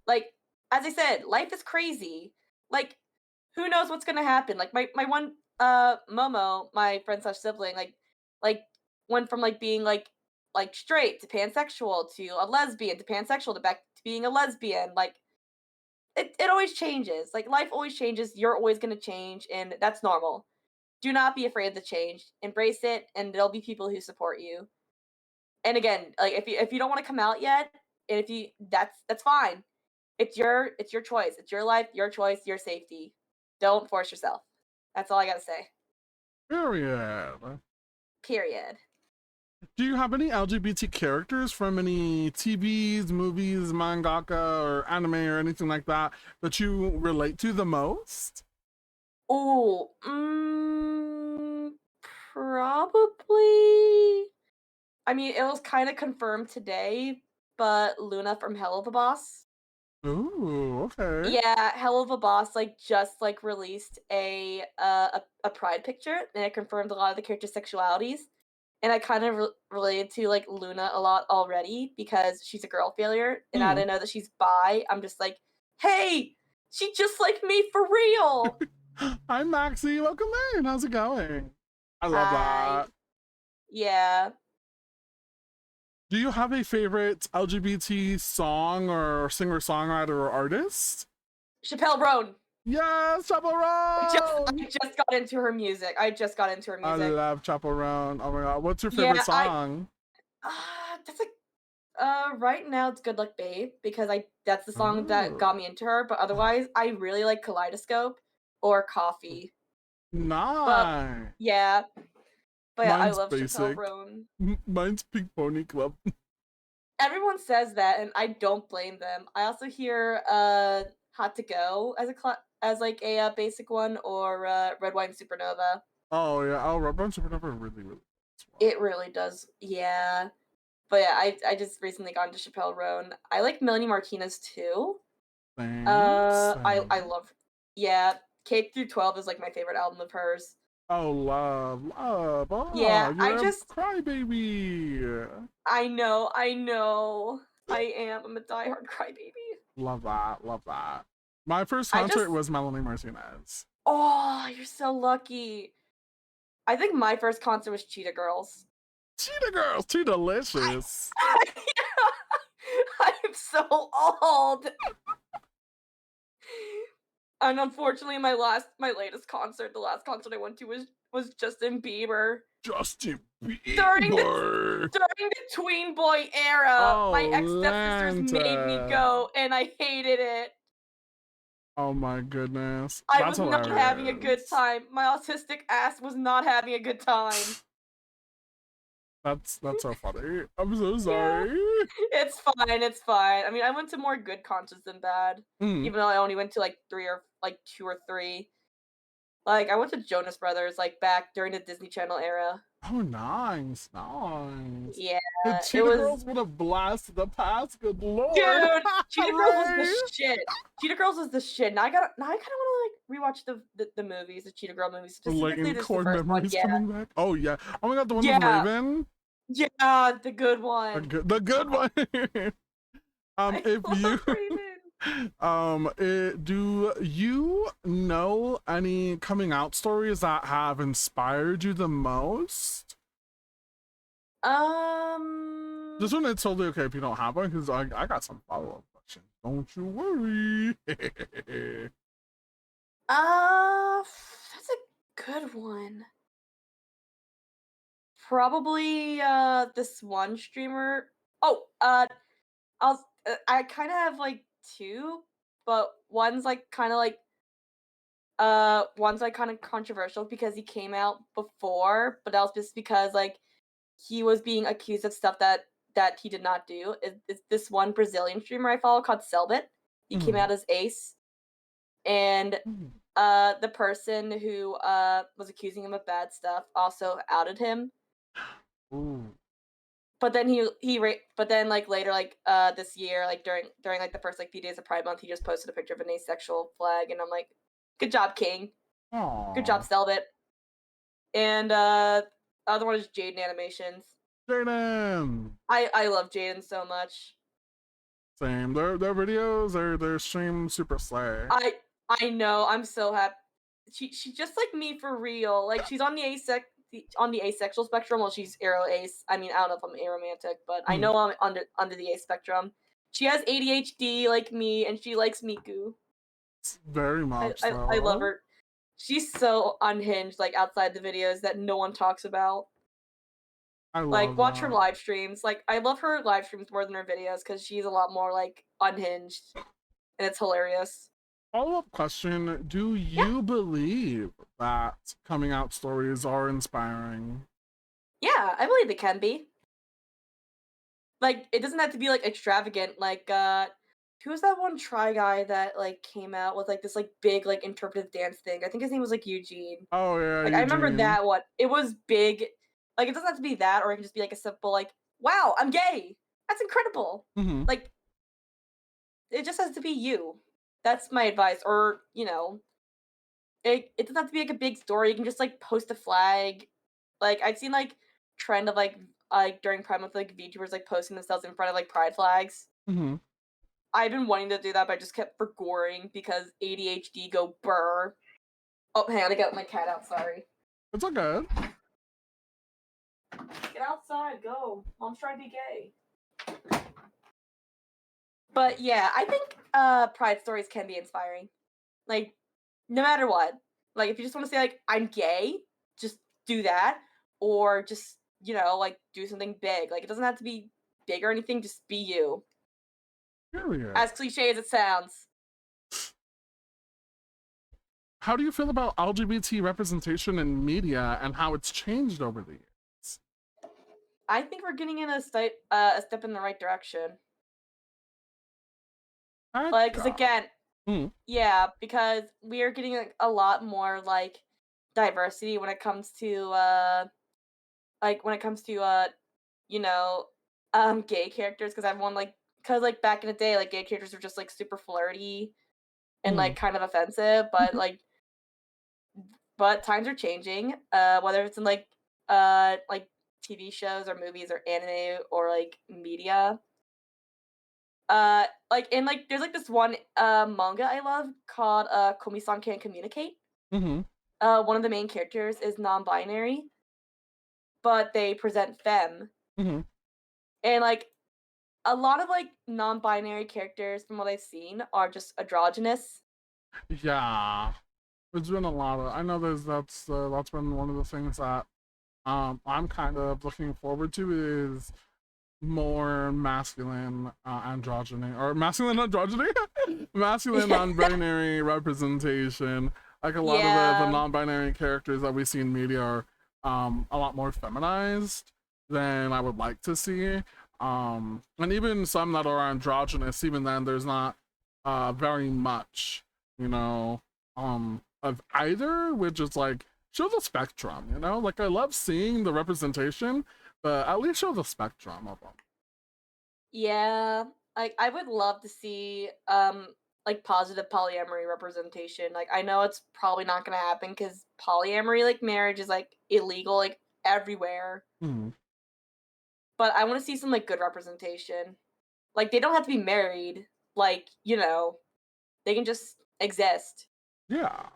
Like as I said, life is crazy. Like who knows what's gonna happen? My one Momo, my friend slash sibling, like went from being straight to pansexual to a lesbian to pansexual to back to being a lesbian. It always changes. Life always changes. You're always gonna change, and that's normal. Do not be afraid of the change. Embrace it, and there'll be people who support you. And again, if you don't want to come out yet, and if you that's fine. It's your choice. It's your life, your choice, your safety. Don't force yourself. That's all I gotta say. Period. Period. Do you have any LGBT characters from any TVs, movies, mangaka, or anime or anything like that that you relate to the most? Ooh, probably. I mean, it was kind of confirmed today, but Luna from Hell of a Boss. Ooh, okay. Yeah, Hell of a Boss just released a pride picture, and it confirmed a lot of the characters' sexualities. and I kind of related to like Luna a lot already because she's a girl failure, and I didn't know that she's bi. I'm just like, hey, she just like me for real. Hi, Maxie. Welcome in. How's it going? I love Hi. that. Yeah. Do you have a favorite LGBT song or singer-songwriter or artist? Chappelle Roan. Yes, Chappell I Roan! just got into her music. I just got into her I music. love Chappell Roan. Oh my god. What's your Yeah, favorite song? that's like right now it's Good Luck Babe because that's the song that got Oh, me into her, but otherwise I really like Kaleidoscope or Coffee. But nice. yeah, but yeah, I Mine's love Chappelle basic. Roan. Mine's Pink Pony Club. Everyone says that and I don't blame them. I also hear Hot to Go as as like a basic one or Red Wine Supernova. Oh yeah, oh Red Bone Supernova really, really as well. It really does. Yeah. But yeah, I just recently got into Chappelle Roan. I like Melanie Martinez too. Same, I same. love, yeah, K through 12 is like my favorite album of hers. Oh, love, love. Oh, Yeah, you're a crybaby. I know, I am. I'm a diehard crybaby. Love that, love that. My first I concert just, was Melanie Martinez. oh, you're so lucky. I think my first concert was Cheetah Girls. Cheetah Girls, too delicious. I'm so old. And unfortunately, my latest concert, the last concert I went to was Justin Bieber. Justin During Bieber. the tween boy era, my Oh, ex-stepsisters made me Lanta. go, and I hated it. Oh my goodness. I That's was not having a good hilarious. time. My autistic ass was not having a good time. That's so funny. I'm so Yeah. sorry. It's fine, it's fine. I mean, I went to more good concerts than bad, Mm. even though I only went to like 2 or 3. Like, I went to Jonas Brothers, like, back during the Disney Channel era. Oh, nice, nice. Yeah, The it Cheetah was Girls would have blasted the past. Good lord. dude, Cheetah Girls was the Right? shit. Cheetah Girls was the shit. Now I kinda wanna, like, rewatch the movies, the Cheetah Girl movies, specifically Like just the core first one, memories yeah. coming back. Oh yeah. Oh my god, the one with Yeah. Raven. Yeah, the good The one. good one. I If you love Raven. do you know any coming out stories that have inspired you the most? This one, it's totally okay if you don't have one, because I got some follow-up questions. Don't you worry. That's a good one. Probably this one streamer. Oh, I kind of have like 2, but one's like kind of like one's like kind of controversial because he came out before, but that was just because like he was being accused of stuff that he did not do. It's this one Brazilian streamer I follow called Selbit. He came out as Ace, and the person who was accusing him of bad stuff also outed him. Ooh. But then but then like later like this year like during like the first like few days of Pride Month, he just posted a picture of an asexual flag, and I'm like, good job, King. Aww. Good job, Selbit. And other one is Jaden Animations. Jaden. I love Jaden so much. Same. Their videos, their stream super slay. I know. I'm so happy. She's just like me for real. Like, she's on the asexual spectrum. Well, she's aro ace. I mean, I don't know if I'm aromantic, but I know I'm under the ace spectrum. She has ADHD like me, and she likes Miku. Very much so. I love her. She's so unhinged, like outside the videos that no one talks about. I love Like, watch her that. live streams. Like, I love her live streams more than her videos because she's a lot more like unhinged, and it's hilarious. Follow-up question: do you believe that coming out stories are inspiring? Yeah, I believe it can be. Like, it doesn't have to be like extravagant. Like, who was that one try guy that like came out with like this like big like interpretive dance thing? I think his name was like Eugene. Oh yeah, Like, I remember Eugene. that one. It was big. Like, it doesn't have to be that, or it can just be like a simple like, "Wow, I'm gay. That's incredible." Like, it just has to be you. That's my advice. Or, you know, it doesn't have to be like a big story. You can just like post a flag. Like, I've seen like trend of like during Pride Month, like VTubers like posting themselves in front of like pride flags. Mm-hmm. I've been wanting to do that, but I just kept forgoing because ADHD go burr. Oh, hang on, I got my cat out. Sorry. It's all good. Get outside, go. Mom's trying to be gay. But yeah, I think pride stories can be inspiring. Like, no matter what. Like, if you just want to say, like, I'm gay, just do that. Or just, like, do something big. Like, it doesn't have to be big or anything, just be you. Period. As cliche as it sounds. How do you feel about LGBT representation in media and how it's changed over the years? I think we're getting in a step in the right direction. Like, because again, yeah, because we are getting like, a lot more like diversity when it comes to gay characters. Because because back in the day, like gay characters were just like super flirty and like kind of offensive, but but times are changing. Whether it's in like TV shows or movies or anime or like media. There's like this one manga I love called Komi-san Can't Communicate. Mm-hmm. One of the main characters is non-binary, but they present femme. Mm-hmm. And like a lot of like non-binary characters from what I've seen are just androgynous. Yeah. There's been a lot of. I know that's been one of the things that I'm kind of looking forward to is more masculine androgyny or masculine androgyny, masculine non-binary representation. Like a lot of the non-binary characters that we see in media are a lot more feminized than I would like to see. And even some that are androgynous, even then there's not very much, of either, which is like show the spectrum, like I love seeing the representation, but at least show the spectrum of them. Yeah, I would love to see like positive polyamory representation. Like I know it's probably not gonna happen because polyamory, like marriage, is like illegal like everywhere. But I want to see some like good representation. Like they don't have to be married. Like they can just exist. Yeah.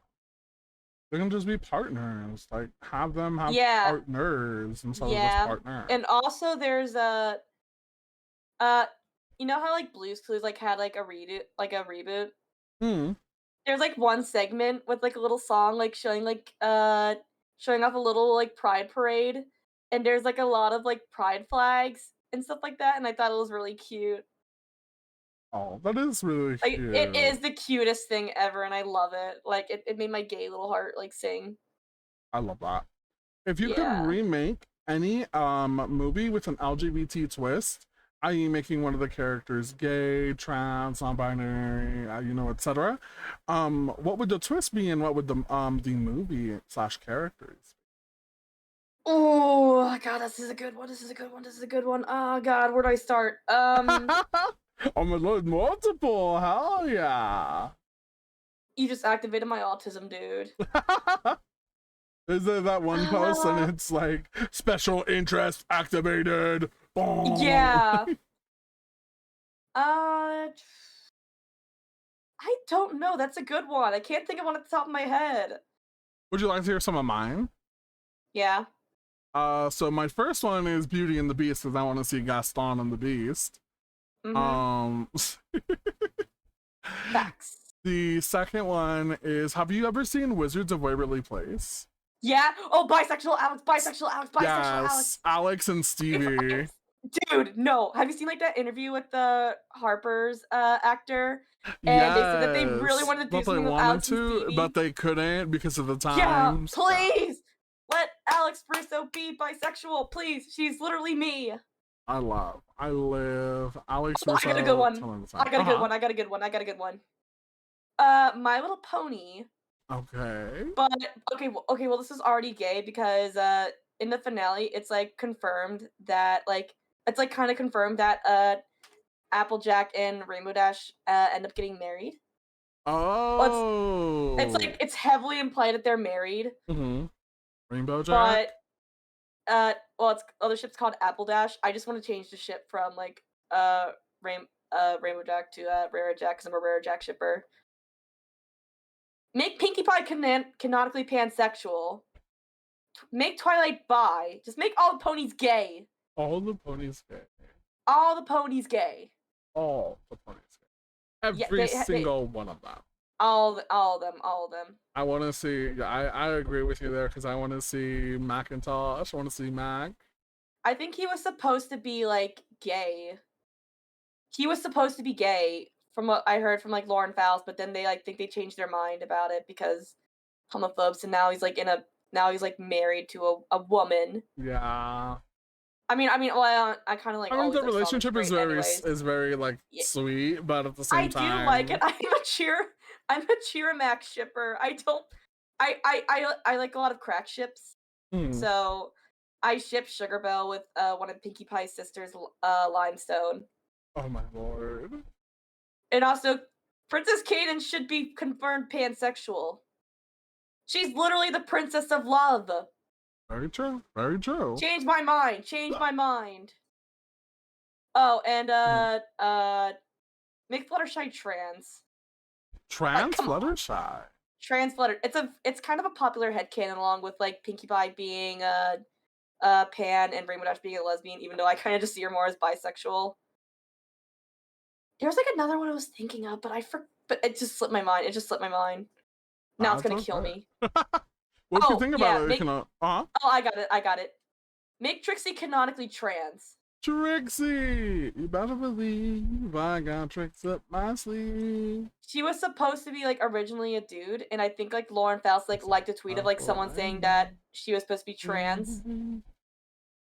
They can just be partners. Like have them have partners instead of just partners. And also there's you know how like Blue's Clues like had like a reboot? There's like one segment with like a little song like showing off a little like pride parade, and there's like a lot of like pride flags and stuff like that, and I thought it was really cute. Oh, that is really cute. It is the cutest thing ever, and I love it. Like it made my gay little heart like sing. I love that. If you could remake any movie with an LGBT twist, i.e. making one of the characters gay, trans, non-binary, etc., what would the twist be, and what would the movie / characters be? Oh god, this is a good one. Oh god, where do I start? Oh my lord, multiple, hell yeah. You just activated my autism, dude. Is there that one post and it's like special interest activated? Boom. Yeah. I don't know. That's a good one. I can't think of one at the top of my head. Would you like to hear some of mine? Yeah. So my first one is Beauty and the Beast, because I want to see Gaston and the Beast. Facts. The second one is, have you ever seen Wizards of Waverly Place? Yeah. Oh, bisexual Alex. Yes, Alex and Stevie. Dude, no. Have you seen like that interview with the Harper's actor? And they said that they really wanted to do something with Alex and Stevie, but they couldn't because of the time. Yeah, please let Alex Bristow be bisexual, please. She's literally me. I live Alex. I got a good one. I got a good one. My Little Pony. Okay. But okay. Well, this is already gay because in the finale, it's like confirmed that Applejack and Rainbow Dash end up getting married. Oh. It's heavily implied that they're married. Rainbow Jack. well, it's the ship's called Apple Dash. I just want to change the ship from like Rainbow Jack to Rara Jack because I'm a Rara Jack shipper. Make Pinkie Pie canonically pansexual. Make Twilight bi. Just make all the ponies gay. All the ponies gay. All the ponies gay. All the ponies gay. Every single one of them. All of them. I want to see. I agree with you there because I want to see Macintosh. I want to see Mac. I think he was supposed to be like gay. He was supposed to be gay from what I heard from like Lauren Faust, but then they like think they changed their mind about it because homophobes, and now he's like married to a woman. Yeah. I mean, well, I kind of like. I mean, the relationship is very like sweet, but at the same time, I do like it. I'm a Cheer Max shipper. I like a lot of crack ships. So I ship Sugar Belle with one of Pinkie Pie's sisters, Limestone. Oh my lord. And also, Princess Cadance should be confirmed pansexual. She's literally the princess of love. Very true. Very true. Change my mind. Oh, and make Fluttershy trans. Fluttershy. Trans Flutter. It's kind of a popular headcanon along with like Pinkie Pie being pan and Rainbow Dash being a lesbian, even though I kind of just see her more as bisexual. There's like another one I was thinking of, but it just slipped my mind. Now it's gonna kill me. What do you think about it? Oh, I got it. Make Trixie canonically trans. Trixie! You better believe I got tricks up my sleeve. She was supposed to be like originally a dude, and I think like Lauren Faust like liked a tweet of like someone saying that she was supposed to be trans.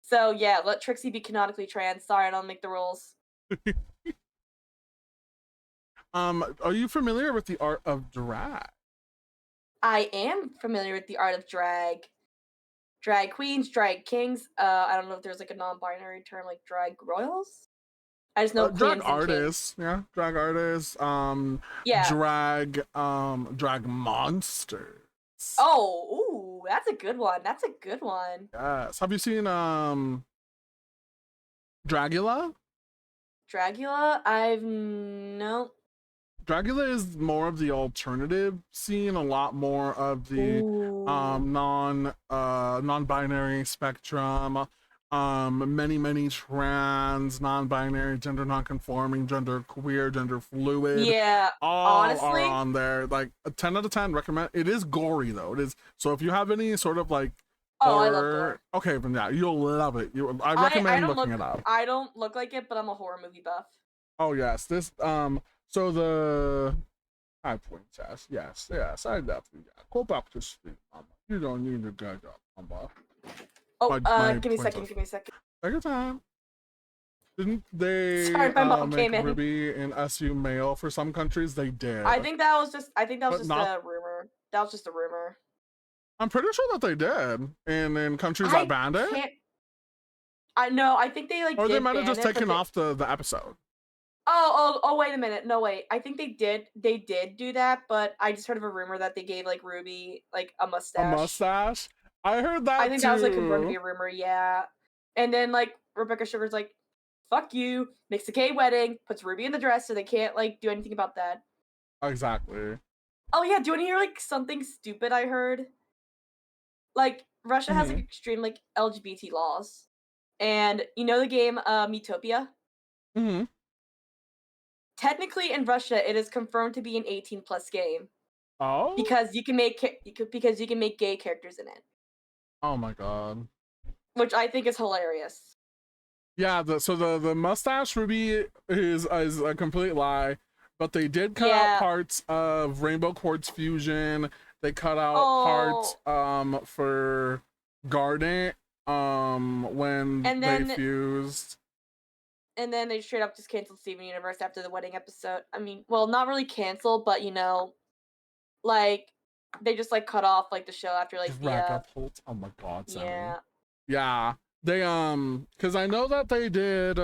So yeah, let Trixie be canonically trans. Sorry, I don't make the rules. Are you familiar with the art of drag? I am familiar with the art of drag. Drag queens, drag kings. I don't know if there's like a non-binary term like drag royals. I just know drag artists. Yeah, drag artists. Yeah. Drag monsters. Oh, ooh, that's a good one. Yes. Have you seen Dragula? No. Dragula is more of the alternative scene, a lot more of the non-binary spectrum, many trans, non-binary, gender non-conforming, gender queer, gender fluid. Yeah, all honestly, are on there. Like a 10 out of 10 recommend. It is gory though. It is. So if you have any sort of like horror, I love gore. Okay, then yeah, you'll love it. I recommend looking it up. I don't look like it, but I'm a horror movie buff. Oh yes, this so the high point test. Yes, I definitely go back to sleep, Mama. You don't need to get up, Mama. Oh, give me a second. Take your time. Didn't they Sorry, my mom make came in. Ruby and SU male for some countries? They did. I think that was just a rumor. That was just a rumor. I'm pretty sure that they did. And in countries that banned it. I know. I think they like. Or they might have just taken off the episode. Oh, wait a minute. No, wait. I think they did do that, but I just heard of a rumor that they gave like Ruby like a mustache. A mustache? I heard that I think that was like confirmed to be a rumor, yeah. And then like Rebecca Sugar's like, fuck you, makes a gay wedding, puts Ruby in the dress so they can't like do anything about that. Exactly. Oh yeah, do you want to hear like something stupid I heard? Like Russia has like extreme like LGBT laws. And you know the game Miitopia? Mm-hmm. Technically, in Russia, it is confirmed to be an 18+ game. Oh. Because you can make gay characters in it. Oh my god. Which I think is hilarious. Yeah. The mustache Ruby is a complete lie, but they did cut out parts of Rainbow Quartz Fusion. They cut out parts for Garnet when they fused. And then they straight up just canceled Steven Universe after the wedding episode. I mean, well, not really canceled, but you know, like they just like cut off like the show after like oh my god, Sammy. Yeah. They because I know that they did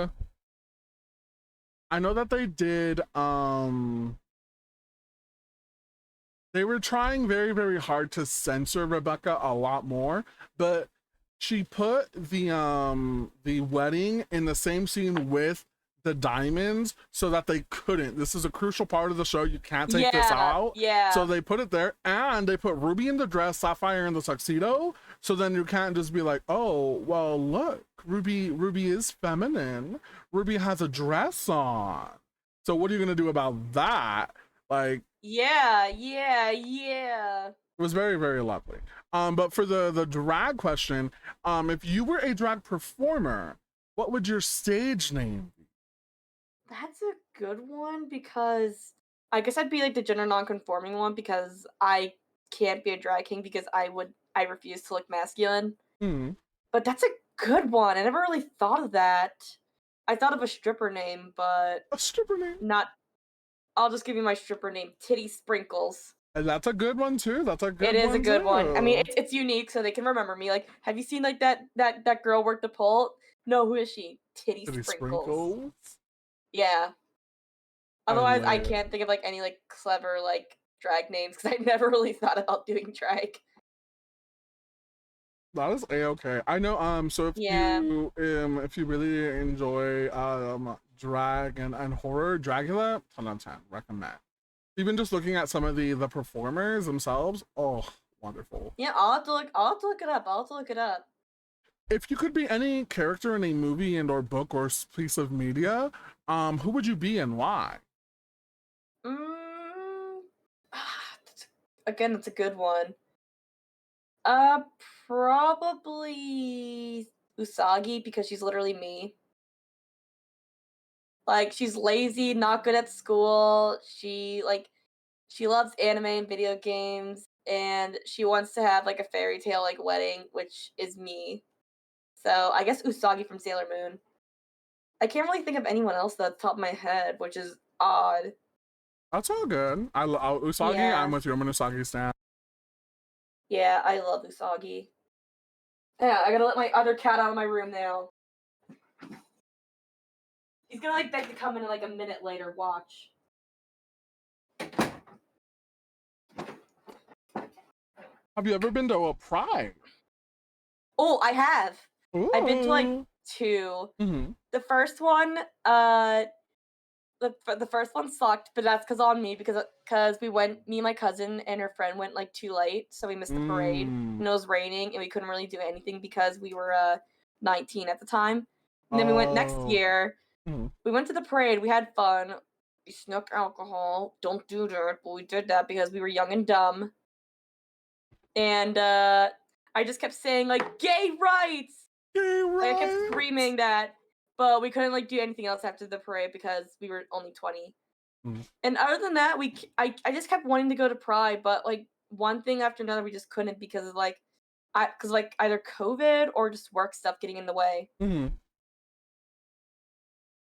they were trying very hard to censor Rebecca a lot more, but she put the wedding in the same scene with the diamonds so that they couldn't. This is a crucial part of the show. You can't take this out. Yeah. So they put it there, and they put Ruby in the dress, Sapphire in the tuxedo. So then you can't just be like, oh, well, look, Ruby is feminine. Ruby has a dress on. So what are you gonna do about that? Like, yeah. it was very, very lovely. But for the drag question, if you were a drag performer, what would your stage name be? That's a good one because I guess I'd be like the gender non-conforming one because I can't be a drag king because I refuse to look masculine. Hmm. But that's a good one. I never really thought of that. I thought of a stripper name, but A stripper name. not. I'll just give you my stripper name, Titty Sprinkles. And that's a good one too. That's a good one. It is a good one. I mean, too. it's unique, so they can remember me. Like, have you seen like that girl work the pole? No, who is she? Titty Pretty Sprinkles. sprinkles. Yeah. Otherwise, I lit. can't think of like any like clever like drag names because I never really thought about doing drag. That is a-okay. I know. So Yeah. if you really enjoy drag and horror, Dragula, 10 out of 10, recommend. Even just looking at some of the performers themselves, oh, wonderful. Yeah, I'll have to look it up. I'll have to look it up. If you could be any character in a movie and or book or piece of media, who would you be and why? Again, that's a good one. Probably Usagi because she's literally me. Like, she's lazy, not good at school. She loves anime and video games, and she wants to have like a fairy tale like wedding, which is me. So I guess Usagi from Sailor Moon. I can't really think of anyone else though, at the top of my head, which is odd. That's all good. Usagi. Yeah. I'm with you. I'm an Usagi stan. Yeah, I love Usagi. Yeah, I gotta let my other cat out of my room now. He's gonna like beg to come in like a minute later. Watch. Have you ever been to a Pride? Oh, I have. I've been to like Ooh. 2. Mhm. The first one, the first one sucked, but that's on me because me and my cousin and her friend went like too late, so we missed the parade. Mm. And it was raining, and we couldn't really do anything because we were 19 at the time. And then we went next Oh. year. Mhm. We went to the parade. We had fun. We snuck alcohol. Don't do that, but we did that because we were young and dumb. And I just kept saying like gay rights. Gay Like, I kept rights. screaming that, but we couldn't like do anything else after the parade because we were only 20. Mm. And other than that, I just kept wanting to go to Pride, but like one thing after another, we just couldn't because of like either COVID or just work stuff getting in the way. Mhm.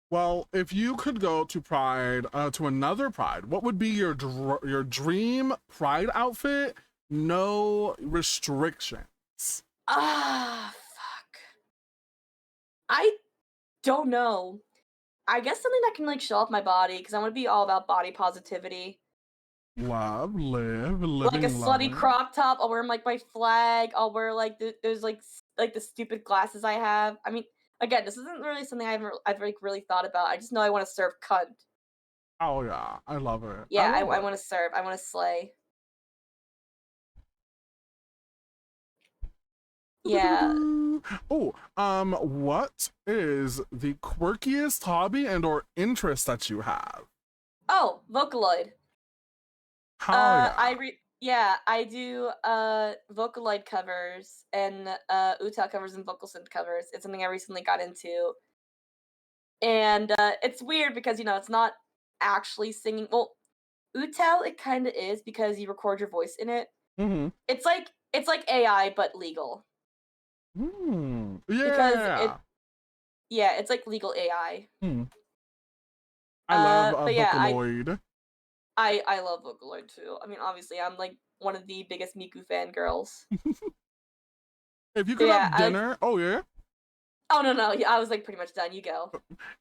Well, if you could go to Pride, to another Pride, what would be your dream Pride outfit? No restrictions. Fuck. I don't know. I guess something that can like show off my body because I want to be all about body positivity. Love, live, Like a living slutty life. crop top. I'll wear like my flag. I'll wear like those like the stupid glasses I have. I mean, again, this isn't really something I've like really thought about. I just know I want to serve cunt. Oh yeah, I love it. Yeah, I love it. want to serve. I want to slay. Yeah. Oh, what is the quirkiest hobby and or interest that you have? Oh, Vocaloid. How I do Vocaloid covers and Utal covers and vocal synth covers. It's something I recently got into. And it's weird because it's not actually singing. Well, Utal it kind of is because you record your voice in it. Mm-hmm. It's like AI but legal. Yeah. It's like legal AI. I love but yeah, Vocaloid. I love Vocaloid too. I mean, obviously, I'm like one of the biggest Miku fangirls. If you could have dinner, oh yeah. Oh no, yeah, I was like pretty much done. You go.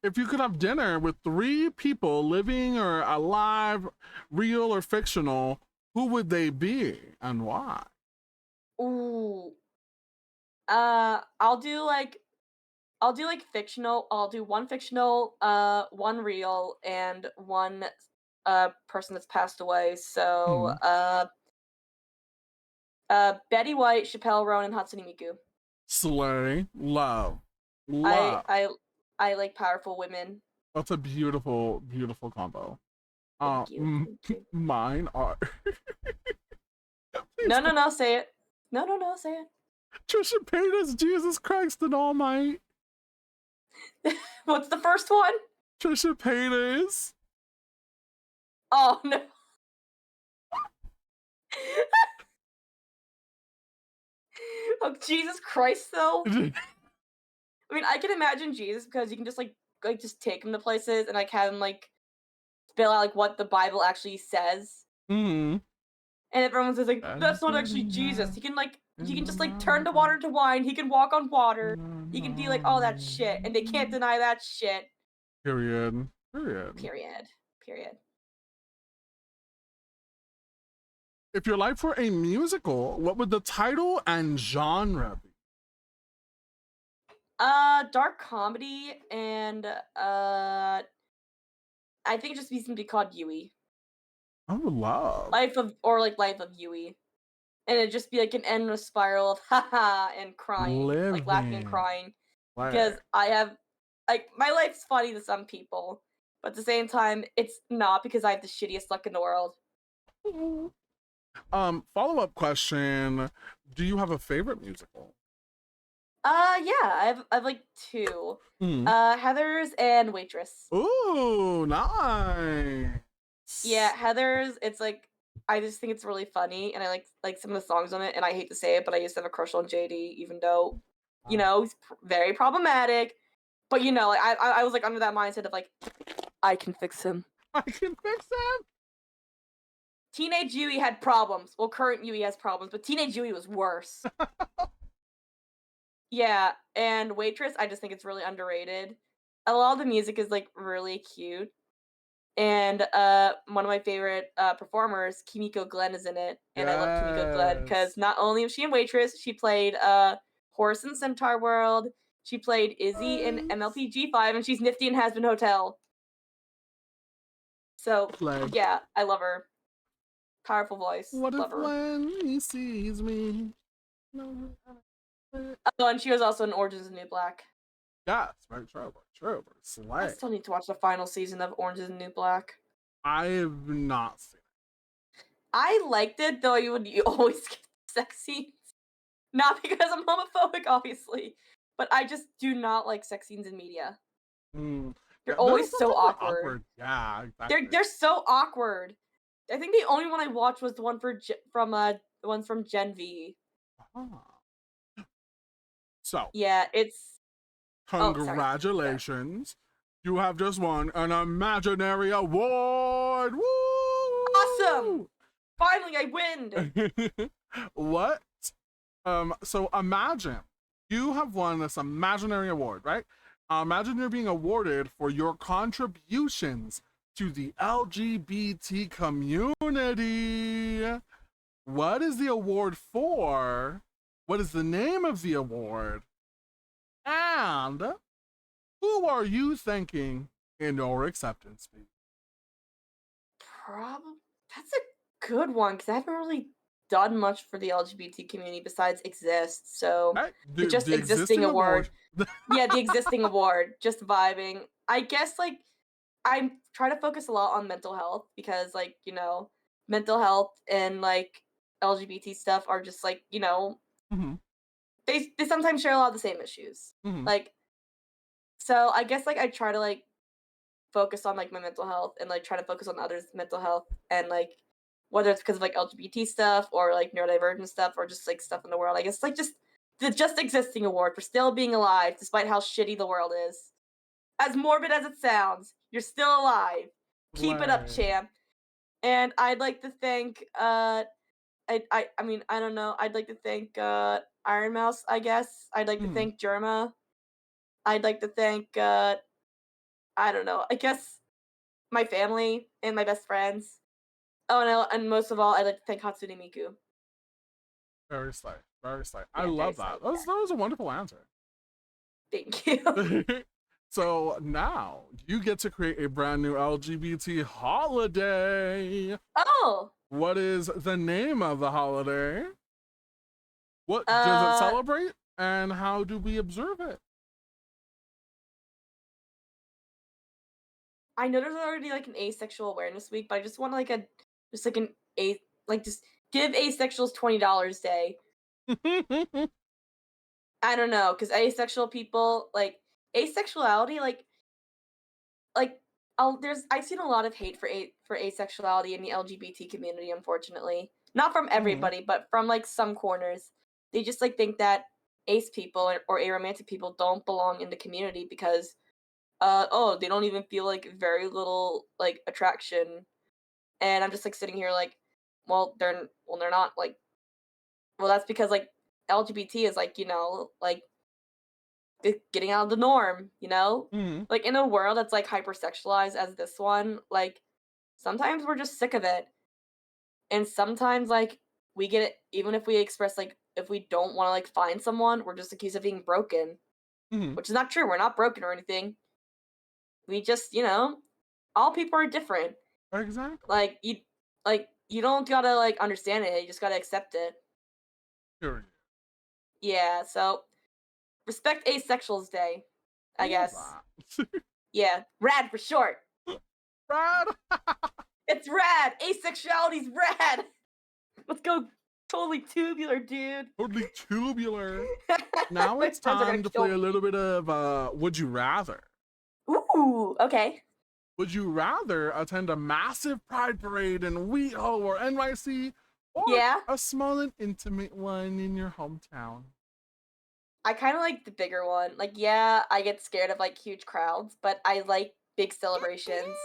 If you could have dinner with 3 people, living or alive, real or fictional, who would they be and why? Ooh, I'll do like fictional. I'll do one fictional, one real, and one person that's passed away. So Mhm. Betty White, Chappelle Roan, and Hatsune Miku. Slay. Love. I Love. I I like powerful women. That's a beautiful, beautiful combo. Thank you. Thank you. Mine are No, please no, no, say it. No, no, no, say Trisha Paytas, Jesus Christ and All Might. it. What's the first one? Trisha Paytas. Oh no. Oh Jesus Christ though. I mean, I can imagine Jesus because you can just like just take him to places and like have him like spell out like what the Bible actually says. Mm-hmm. And everyone's just like, that's not actually Jesus. He can just like turn the water to wine. He can walk on water. He can be like all that shit, and they can't deny that shit. Period. Period. Period. Period. If your life were a musical, what would the title and genre be? Dark comedy, and I think it just be something called Yui. I would love. Life of Yui. And it'd just be like an endless spiral of haha and crying. Like laughing and Living. crying. Like, Because I have like my life's funny to some people, but at the same time it's not because I have the shittiest luck in the world. follow-up question. Do you have a favorite musical? Yeah, I've like two. Mm. Heather's and Waitress. Ooh, nice. Yeah, Heather's, it's like I just think it's really funny and I like some of the songs on it, and I hate to say it, but I used to have a crush on JD, even though, you know, he's very problematic. But you know, like, I was like under that mindset of like, I can fix him. I can fix him. Teenage Yui had problems. Well, current Yui has problems, but Teenage Yui was worse. Yeah, and Waitress, I just think it's really underrated. A lot of the music is like really cute. And one of my favorite performers, Kimiko Glenn, is in it. And I love Kimiko Glenn because Yes. not only was she in Waitress, she played Horse in Centaur World, she played Izzy in MLPG5, and she's Nifty in Hazbin Hotel. So Like, yeah, I love her. Powerful voice. what Love if her. when he sees me? Oh, and she was also in Orange is the New Black. Yes, very true. True. I Slay. still need to watch the final season of Orange is the New Black. I have not seen it. I liked it, though you always get sex scenes. Not because I'm homophobic, obviously, but I just do not like sex scenes in media. Mm. They're Yeah, always so sometimes awkward. Yeah, exactly. They're so awkward. I think the only one I watched was the one the one from Gen V. Ah. So, Yeah, it's oh, sorry. congratulations. You have just won an imaginary award. Woo! Awesome! Finally, I win. What? So imagine you have won this imaginary award, right? Imagine you're being awarded for your contributions to the LGBT community. What is the award for? What is the name of the award? And who are you thanking in your acceptance speech? Probably that's a good one because I haven't really done much for the LGBT community besides exist. So Right? the just The existing award. Yeah, the existing award. Just vibing. I guess like I try to focus a lot on mental health because like, you know, mental health and like LGBT stuff are just like, you know, Mm-hmm. they sometimes share a lot of the same issues. Mm-hmm. Like so I guess like I try to like focus on like my mental health and like try to focus on others' mental health and like whether it's because of like LGBT stuff or like neurodivergent stuff or just like stuff in the world. I guess like just the just existing award for still being alive despite how shitty the world is. As morbid as it sounds, you're still alive. Keep it up, champ. And I'd like to thank I mean, I don't know. I'd like to thank Iron Mouse, I guess. I'd like to thank Germa. I'd like to thank I don't know. I guess my family and my best friends. Oh no, and most of all, I'd like to thank Hatsune Miku. Very slight. Very slight. I Yeah, love very that. slight, That was a wonderful answer. Thank you. So now you get to create a brand new LGBT holiday. Oh, What is the name of the holiday? What does it uh, celebrate? And how do we observe it? I know there's already like an asexual awareness week, but I just want like a just like an a like just give asexuals $20 day. I don't know, because asexual people like asexuality like I've seen a lot of hate for asexuality in the LGBT community, unfortunately. Not from Mhm. everybody, but from like some corners. They just like think that ace people or aromantic people don't belong in the community because oh, they don't even feel like very little like attraction. And I'm just like sitting here like, they're not like, well, that's because like LGBT is like, like getting out of the norm, Mhm. like in a world that's like hypersexualized as this one, like sometimes we're just sick of it. And sometimes like we get it even if we express like if we don't want to like find someone, we're just accused of being broken, Mhm. which is not true. We're not broken or anything. We just, all people are different. Exactly. Like you don't gotta like understand it. You just gotta accept it. Period. Yeah. So respect Asexuals Day, I I love guess. that. Yeah, rad for short. Brad. It's rad. Asexuality's rad. Let's go. Totally tubular, dude. Totally tubular. Now My it's friends are gonna time to kill play a me. little bit of Would You Rather? Ooh. Okay. Would you rather attend a massive pride parade in WeHo or NYC or Yeah. a small and intimate one in your hometown? I kind of like the bigger one. Like, yeah, I get scared of like huge crowds, but I like big celebrations.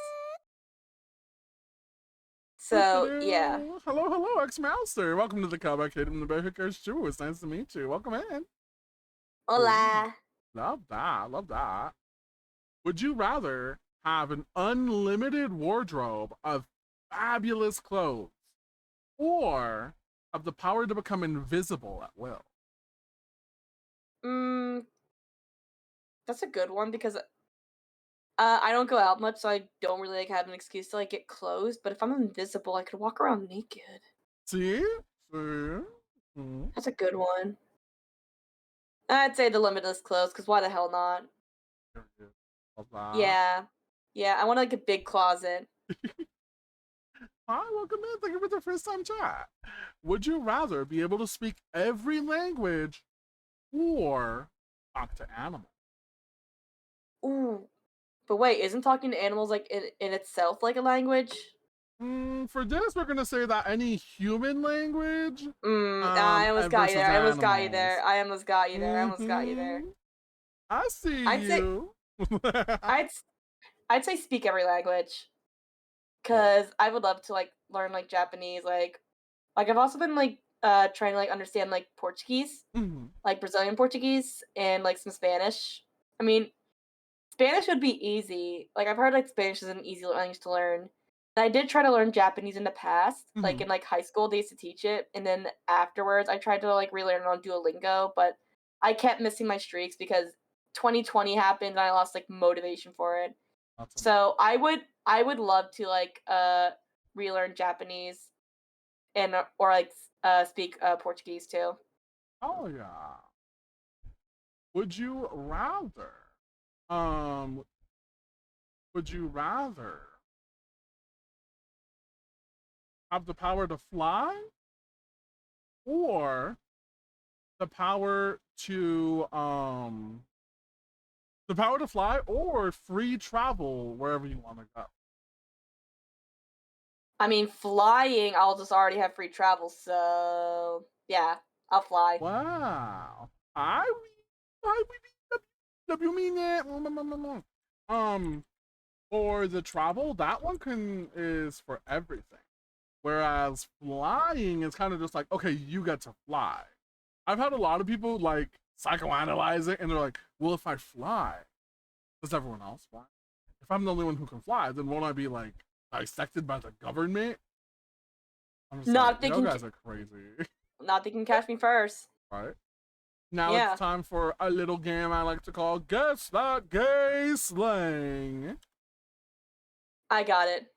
So yeah. Hello, hello, X-Mouser. Welcome to the Cowboy Kid and the Bear Hookers Show. It's nice to meet you. Welcome in. Ooh, Hola. love that. Love that. Would you rather have an unlimited wardrobe of fabulous clothes or have the power to become invisible at will? Mm, that's a good one because I don't go out much, so I don't really like have an excuse to like get clothes. But if I'm invisible, I could walk around naked. See? See? Hmm. That's a good one. I'd say the limitless clothes, because why the hell not? Love that. Yeah. Yeah, I want like a big closet. Hi, welcome in. Thank you for the first time chat. Would you rather be able to speak every language or talk to animals? Ooh. But wait, isn't talking to animals like in itself like a language? For this, we're gonna say that any human language, I almost got you versus there. I almost got you animals. there. I almost got you there. I almost got you there. Mm-hmm. I see I'd say you. I'd s- I'd say speak every language. Cool. Cause I would love to like learn like Japanese, like I've also been like trying to like understand like Portuguese, Mhm. like Brazilian Portuguese and like some Spanish. I mean, Spanish would be easy. Like I've heard like Spanish is an easy language to learn. And I did try to learn Japanese in the past, like Mhm. in like high school they used to teach it, and then afterwards I tried to like relearn it on Duolingo, but I kept missing my streaks because 2020 happened and I lost like motivation for it. That's a So I would love to like relearn Japanese and or like speak Portuguese too. oh yeah. Would you rather? Um, would you rather have the power to fly or the power to fly or free travel wherever you want to go? I mean, flying, I'll just already have free travel, so yeah, I'll fly. Wow. I W mean it. For the travel, that one can is for everything. Whereas flying is kind of just like, okay, you get to fly. I've had a lot of people like psychoanalyze it and they're like, well, if I fly, does everyone else fly? If I'm the only one who can fly, then won't I be like dissected by the government? I'm just like, Not you thinking, guys are crazy. not thinking, catch me first. right? Now Yeah. it's time for a little game I like to call Guess That Gay Slang. I got it.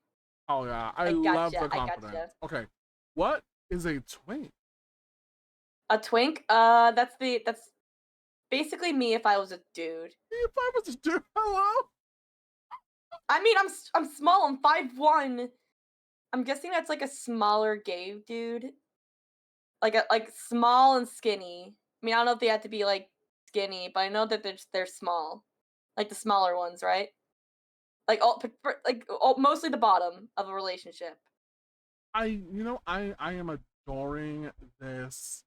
Oh yeah, I I love gotcha. the I confidence. gotcha. Okay, what is a twink? A twink? That's basically me if I was a dude. If I was to do hello? I mean, I'm small. I'm 5'1". I'm guessing that's like a smaller gay dude, like small and skinny. I mean, I don't know if they have to be like skinny, but I know that they're small, like the smaller ones, right? Like mostly the bottom of a relationship. I am adoring this.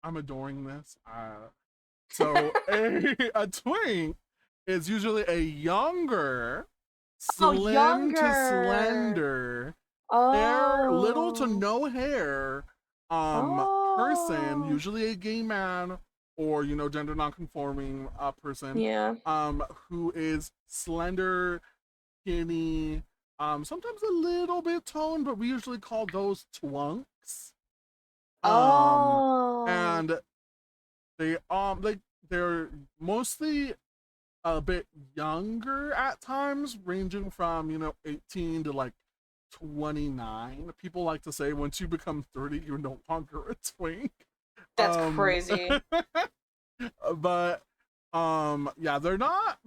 I'm adoring this. So a twink is usually a younger, Oh, slim to younger. slender, hair, little to Oh. no hair, person, Oh. usually a gay man or gender non-conforming person, Yeah. who is slender, skinny, sometimes a little bit toned, but we usually call those twunks. Oh. And they're mostly a bit younger at times, ranging from 18 to like 29. People like to say once you become 30, you're no longer a twink. That's crazy. But yeah, they're not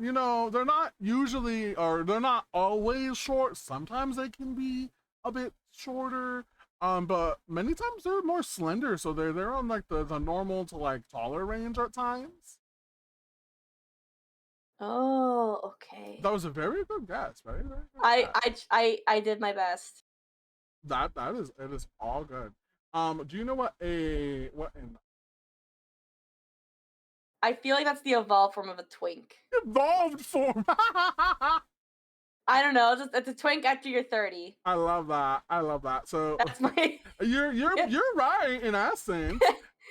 usually, or they're not always short. Sometimes they can be a bit shorter, but many times they're more slender, so they're on like the normal to like taller range at times. Oh, okay. That was a very good guess. Very, very good I guess. I did my best. That is, it is all good. Do you know what an I feel like that's the evolved form of a twink. evolved form? I don't know. It's a twink after you're 30. I love that. I love that. So That's my. you're right in essence.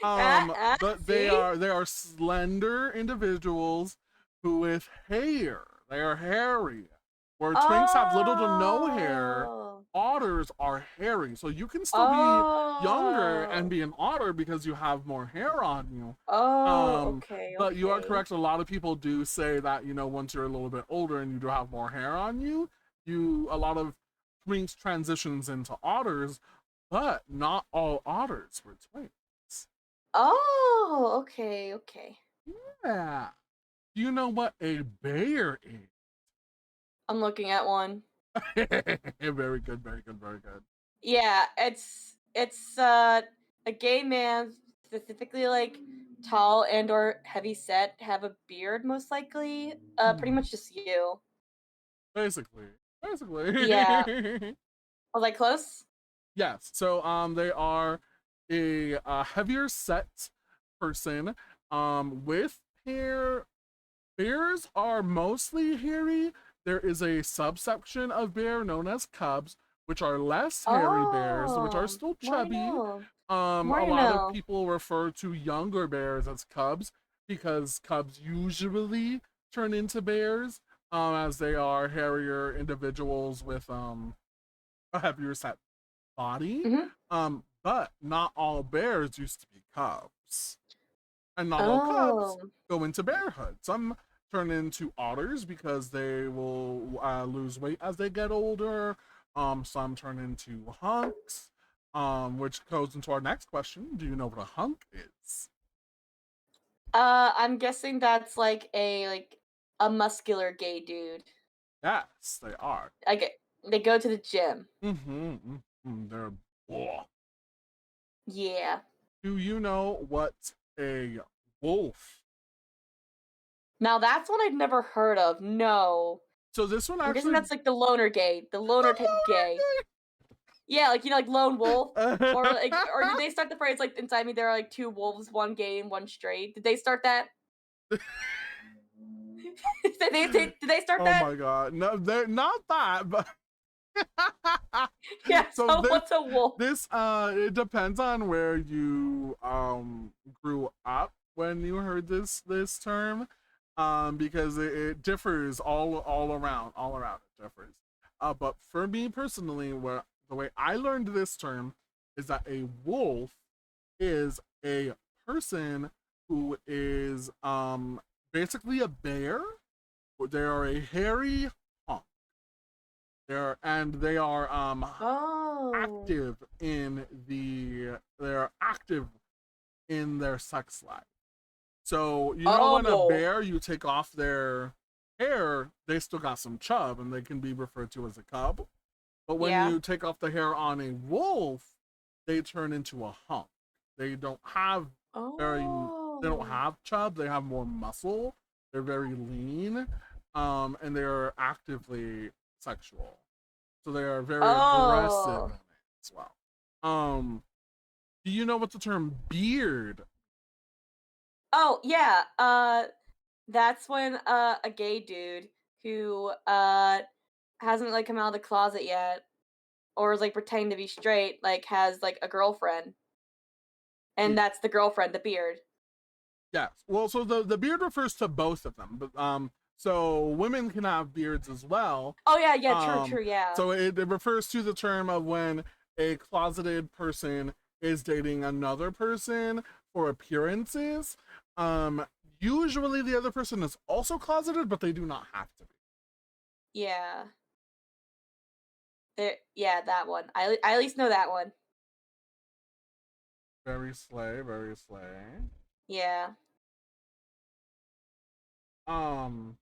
But they See? are slender individuals who with hair. They are hairy. Where twinks have little to no hair, Oh. otters are hairy. So you can still be younger and Oh. be an otter because you have more hair on you. Oh, okay, But you are okay. correct. A lot of people do say that once you're a little bit older and you do have more hair on you, a lot of twinks transitions into otters, but not all otters were twinks. Oh, okay, okay. Yeah. Do you know what a bear I'm looking at one. is? Very good, very good, very good. Yeah, it's a gay man, specifically like tall and or heavy set, have a beard most likely. Pretty much just you. Basically. Basically. Yeah. Was I close? Yes. So they are a heavier set person with hair. Bears are mostly hairy. There is a subsection of bear known as cubs, which are less hairy bears, which are Oh, still more to chubby. know. A More to lot of know. people refer to younger bears as cubs because cubs usually turn into bears, as they are hairier individuals with a heavier set body. Mhm. But not all bears used to be cubs, and not all cubs Oh. go into bearhood. Some turn into otters because they will lose weight as they get older. Some turn into hunks, which goes into our next question. Do you know what a hunk is? I'm guessing that's like a muscular gay dude. Yes, they are. I get they go to the gym. They're. Ugh. Yeah. Do you know what a wolf? Now that's one I've never heard of. No. So this one I'm guessing actually. that's like the loner gay, the loner type of gay. Yeah, like like lone wolf, or did they start the phrase like inside me there are like two wolves, one gay and one straight? Did they start that? Did they start Oh that? my god. No, they're not that, but Yeah. so So what's a wolf? this it depends on where you grew up when you heard this term, because it differs all around it differs. But for me personally, where the way I learned this term is that a wolf is a person who is basically a bear. They are a hairy hunk. They are Oh. active in their sex life. So you know when a Oh. bear, you take off their hair, they still got some chub and they can be referred to as a cub. But when Yeah. you take off the hair on a wolf, they turn into a hunk. They don't have Oh. they don't have chub, they have more muscle. They're very lean. And they're actively sexual. So they are very aggressive in it as well. Do you know what the term beard? Oh, yeah. That's when a gay dude who hasn't like come out of the closet yet or is like pretending to be straight like has like a girlfriend. And that's the girlfriend, the beard. Yes. Well, so the beard refers to both of them, but so women can have beards as well. Oh yeah, true, yeah. So it refers to the term of when a closeted person is dating another person for appearances. Usually the other person is also closeted, but they do not have to be. Yeah. Yeah, that one. I at least know that one. Very slay, very slay. Yeah. Do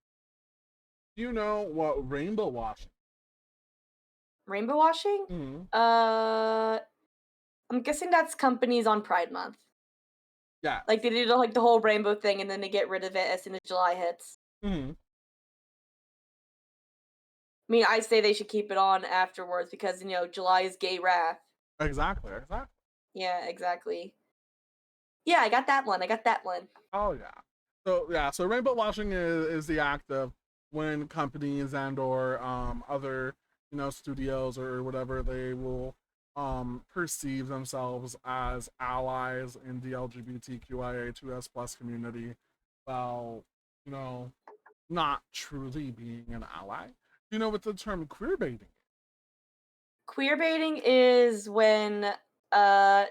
you know what rainbow washing? Rainbow washing? Mm-hmm. I'm guessing that's companies on Pride Month. Yeah. Like they do like the whole rainbow thing and then they get rid of it as soon as July hits. Mm-hmm. I mean, I say they should keep it on afterwards because, July is gay wrath. Exactly. Yeah, exactly. Yeah, I got that one. Oh yeah. So rainbow washing is the act of when companies and or other studios or whatever, they will perceive themselves as allies in the LGBTQIA2S plus community while not truly being an ally. Do you know what the term queer baiting is? Queer baiting is when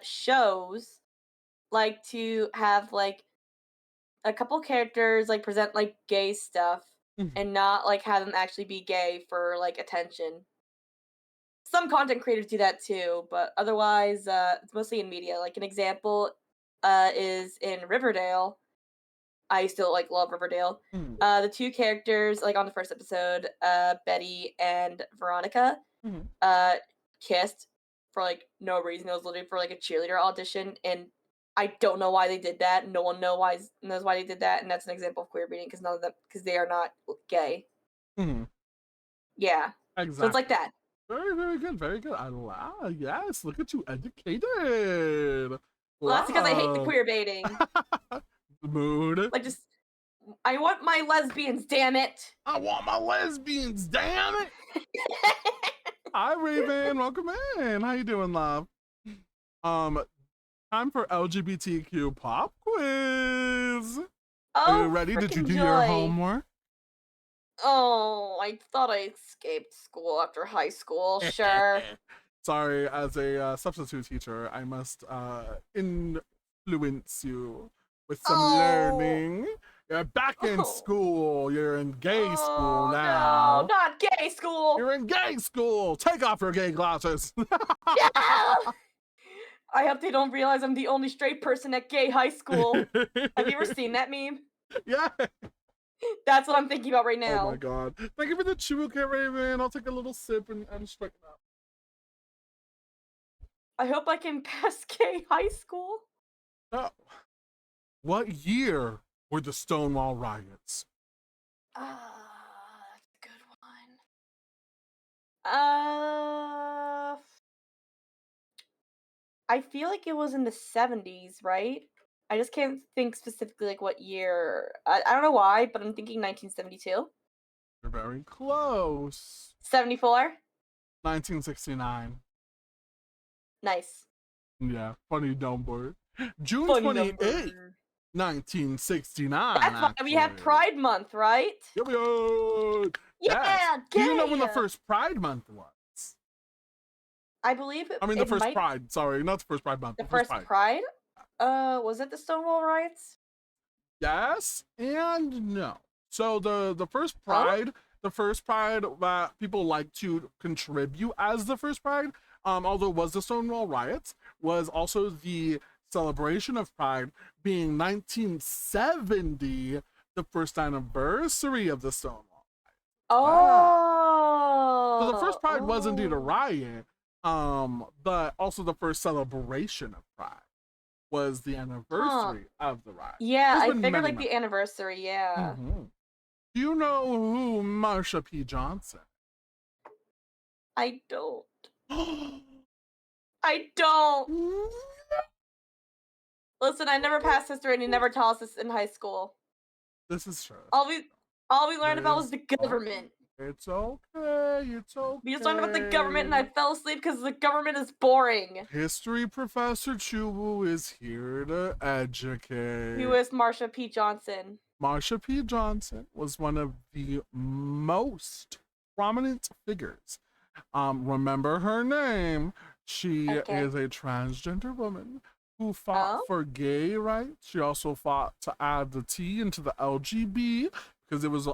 shows like to have like a couple characters like present like gay stuff and not like have them actually be gay for like attention. Some content creators do that too, but otherwise it's mostly in media. Like an example is in Riverdale. I still like love Riverdale. The two characters like on the first episode, Betty and Veronica, kissed for like no reason. It was literally for like a cheerleader audition, and I don't know why they did that. No one knows why they did that, and that's an example of queer baiting because they are not gay. Yeah, Exactly. so it's like that. Very, very good, very good. I love. Yes, look at you, educated. Well, that's because I hate the Love. queer baiting. Mood. Like just, I want my lesbians, damn it. I want my lesbians, damn it. Hi, Raven. Welcome in. How you doing, love? Time for LGBTQ pop quiz. Are you ready? Did you do your homework? Oh, I thought I escaped school after high school. Sure. Sorry, as a substitute teacher, I must influence you with some learning. You're back in school. You're in gay school now. No, not gay school. You're in gay school. Take off your gay glasses. Yeah. I hope they don't realize I'm the only straight person at gay high school. Have you ever seen that meme? Yeah. That's what I'm thinking about right now. Oh my god. Thank you for the chewuka, Raven. I'll take a little sip and straighten up. I hope I can pass gay high school. Oh. What year were the Stonewall riots? That's a good one. I feel like it was in the 70s, right? I just can't think specifically like what year. I don't know why, but I'm thinking 1972. You're very close. 74? 1969. Nice. Yeah, funny number. June Funny 28th, number. 1969. That's why we have Pride Month, right? Yep. Yeah, Do you know when the gay! first Pride Month was? I believe I mean, the first Pride. Sorry, not the first Pride Month. The first Pride? Was it the Stonewall riots? Yes and no. So the first Huh? Pride, the first Pride that people like to contribute as the first Pride, although it was the Stonewall riots, was also the celebration of Pride being 1970, the first anniversary of the Stonewall. So the first Pride was indeed a Oh. riot, but also the first celebration of Pride was the anniversary of the riot. Yeah, There's I been figured many, like the many. anniversary, yeah. Mhm. Do you know who Marsha P. Johnson? I don't. I don't. Listen, I never passed history and you never taught us this in high school. This is true. All we learned about was the government. It's okay. It's okay. We just learned about the government and I fell asleep because the government is boring. History Professor Chubu is here to educate. Who is Marsha P. Johnson? Marsha P. Johnson was one of the most prominent figures. Remember her name. She Okay. is a transgender woman who fought Oh? for gay rights. She also fought to add the T into the LGB because it was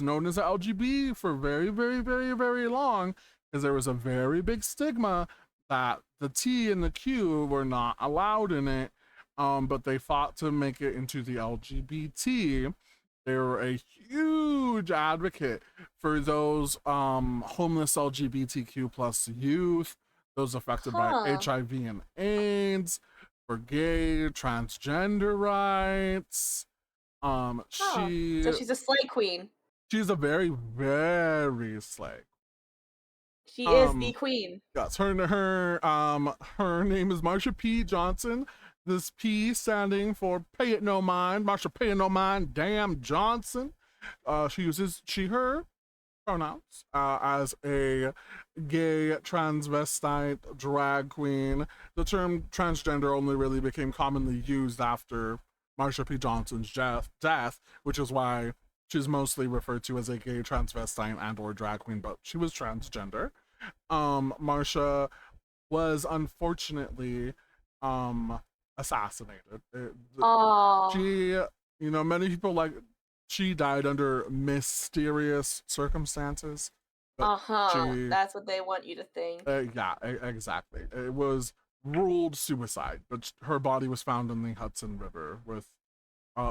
known as LGB for very, very, very, very long because there was a very big stigma that the T and the Q were not allowed in it. But they fought to make it into the LGBT. They were a huge advocate for those homeless LGBTQ plus youth, those affected by Huh. HIV and AIDS, for gay, transgender rights. Huh. She So she's a slay queen. she's a very, very slay. She is the queen. Yes, her name is Marsha P. Johnson. This P standing for Pay It No Mind. Marsha Pay It No Mind, damn Johnson. She uses she/her pronouns as a gay transvestite drag queen. The term transgender only really became commonly used after Marsha P. Johnson's death, which is why she's mostly referred to as a gay transvestite and or drag queen, but she was transgender. Marsha was unfortunately assassinated. Oh. She, many people she died under mysterious circumstances. Uh-huh. That's what they want you to think. Yeah, exactly. It was ruled suicide, but her body was found in the Hudson River with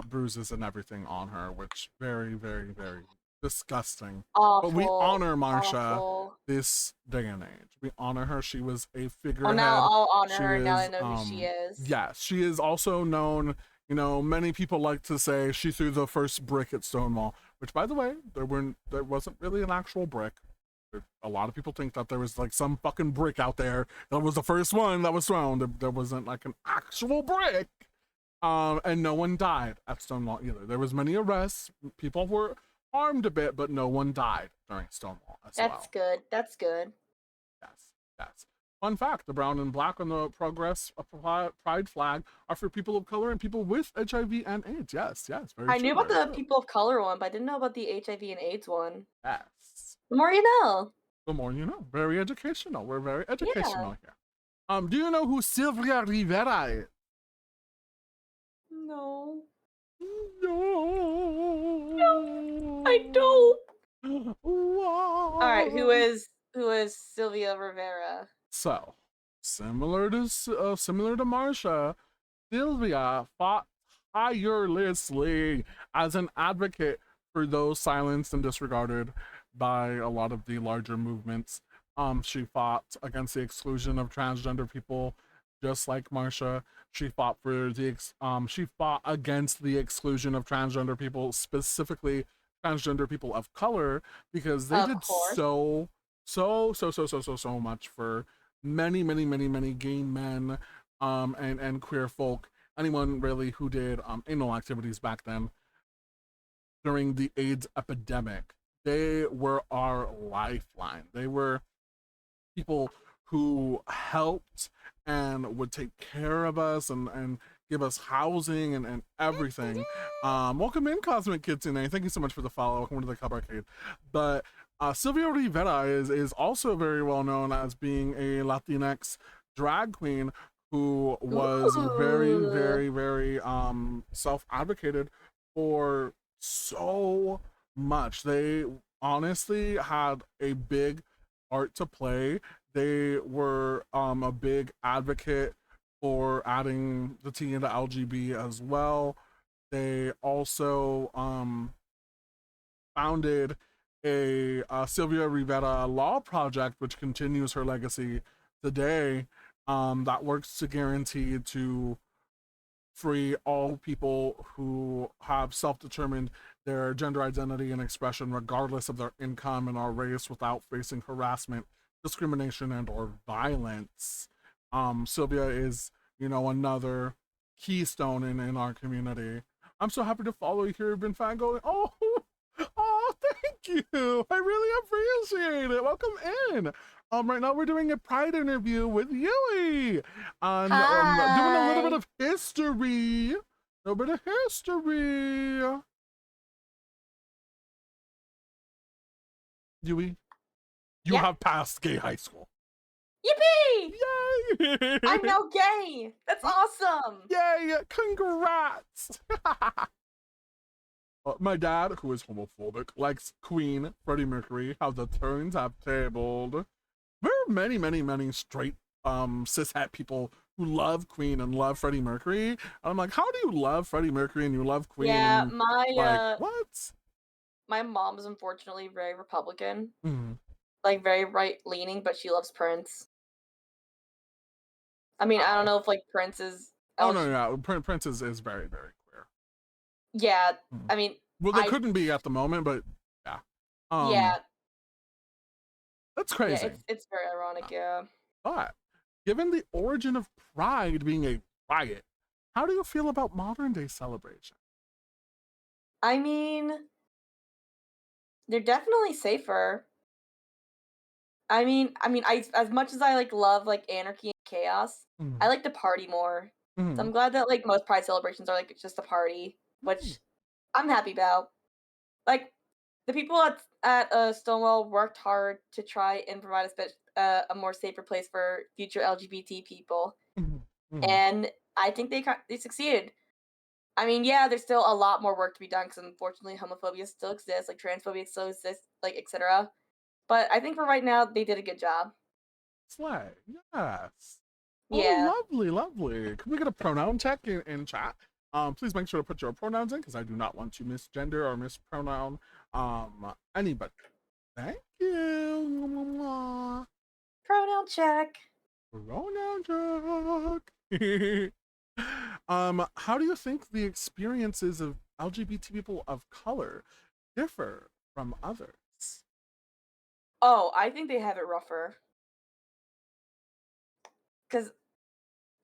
bruises and everything on her, which very, very, very disgusting. Awful. But we honor Marsha awful. this day and age. We honor her. She was a figurehead. Well, now I'll honor She her now I is, know who she is. Yes, she is also known. Many people like to say she threw the first brick at Stonewall, which, by the way, there wasn't really an actual brick. A lot of people think that there was like some fucking brick out there that was the first one that was thrown. There wasn't like an actual brick. And no one died at Stonewall either. There was many arrests. People were harmed a bit, but no one died during Stonewall as well. That's good. That's good. Yes. Fun fact, the brown and black on the Progress Pride flag are for people of color and people with HIV and AIDS. Yes, very I true, knew about very the true. people of color one, but I didn't know about the HIV and AIDS one. Yes. The more you know. The more you know. Very educational. We're very educational here. Do you know who Sylvia Rivera is? No. No. I don't. Whoa. All right, who is Sylvia Rivera? So, similar to Marsha, Sylvia fought tirelessly as an advocate for those silenced and disregarded by a lot of the larger movements. She fought against the exclusion of transgender people, just like Marsha. She fought against the exclusion of transgender people, specifically transgender people of color, because they did so much for many gay men and queer folk, anyone really who did anal activities back then during the AIDS epidemic. They were our lifeline. They were people who helped and would take care of us and give us housing and everything. Welcome in, Cosmic Kitsune. Thank you so much for the follow. Welcome to the Club Arcade. But Sylvia Rivera is also very well known as being a Latinx drag queen who was very, Ooh. very, very self-advocated for so much. They honestly had a big part to play. They were a big advocate for adding the T into LGB as well. They also founded a Sylvia Rivera law project, which continues her legacy today, that works to guarantee to free all people who have self-determined their gender identity and expression regardless of their income and our race without facing harassment, discrimination, and or violence. Sylvia is, another keystone in our community. I'm so happy to follow you here, been fan going. Oh, thank you. I really appreciate it. Welcome in. Right now we're doing a Pride interview with Yui, and doing a little bit Hi. of history. A little bit of history. Yui, you Yeah. have passed gay high school. Yippee! Yay! I'm now gay. That's awesome. Yay! Congrats! My dad, who is homophobic, likes Queen, Freddie Mercury, how the turns have tabled. There are many, many, many straight cishet people who love Queen and love Freddie Mercury. And I'm like, how do you love Freddie Mercury and you love Queen? Yeah, And my what? my mom is unfortunately very Republican, Mm. like very right leaning, but she loves Prince. I mean, I don't Wow. know if like Prince is Oh no, LGBT. yeah, Prince is very, very queer. Yeah, Mm. I mean, Well, they couldn't be at the moment, but yeah. yeah, That's yeah, crazy. it's very ironic, yeah. But given the origin of Pride being a riot, how do you feel about modern day celebration? I mean, they're definitely safer. I as much as I like love like anarchy and chaos, I Mm. like to party more. So Mm. I'm glad that like most Pride celebrations are like just a party, Mm. which I'm happy about. Like the people at Stonewall worked hard to try and provide a more safer place for future LGBT people, Mm. Mm. and I think they succeeded. I mean, yeah, there's still a lot more work to be done because unfortunately homophobia still exists, like transphobia still exists, like etc. But I think for right now they did a good job. Slay. Yes. Yeah. Oh, lovely, lovely. Can we get a pronoun check in chat? Please make sure to put your pronouns in because I do not want to misgender or mispronoun anybody. Thank you. Pronoun check. Pronoun check. How do you think the experiences of LGBT people of color differ from others? Oh, I think they have it rougher. Cause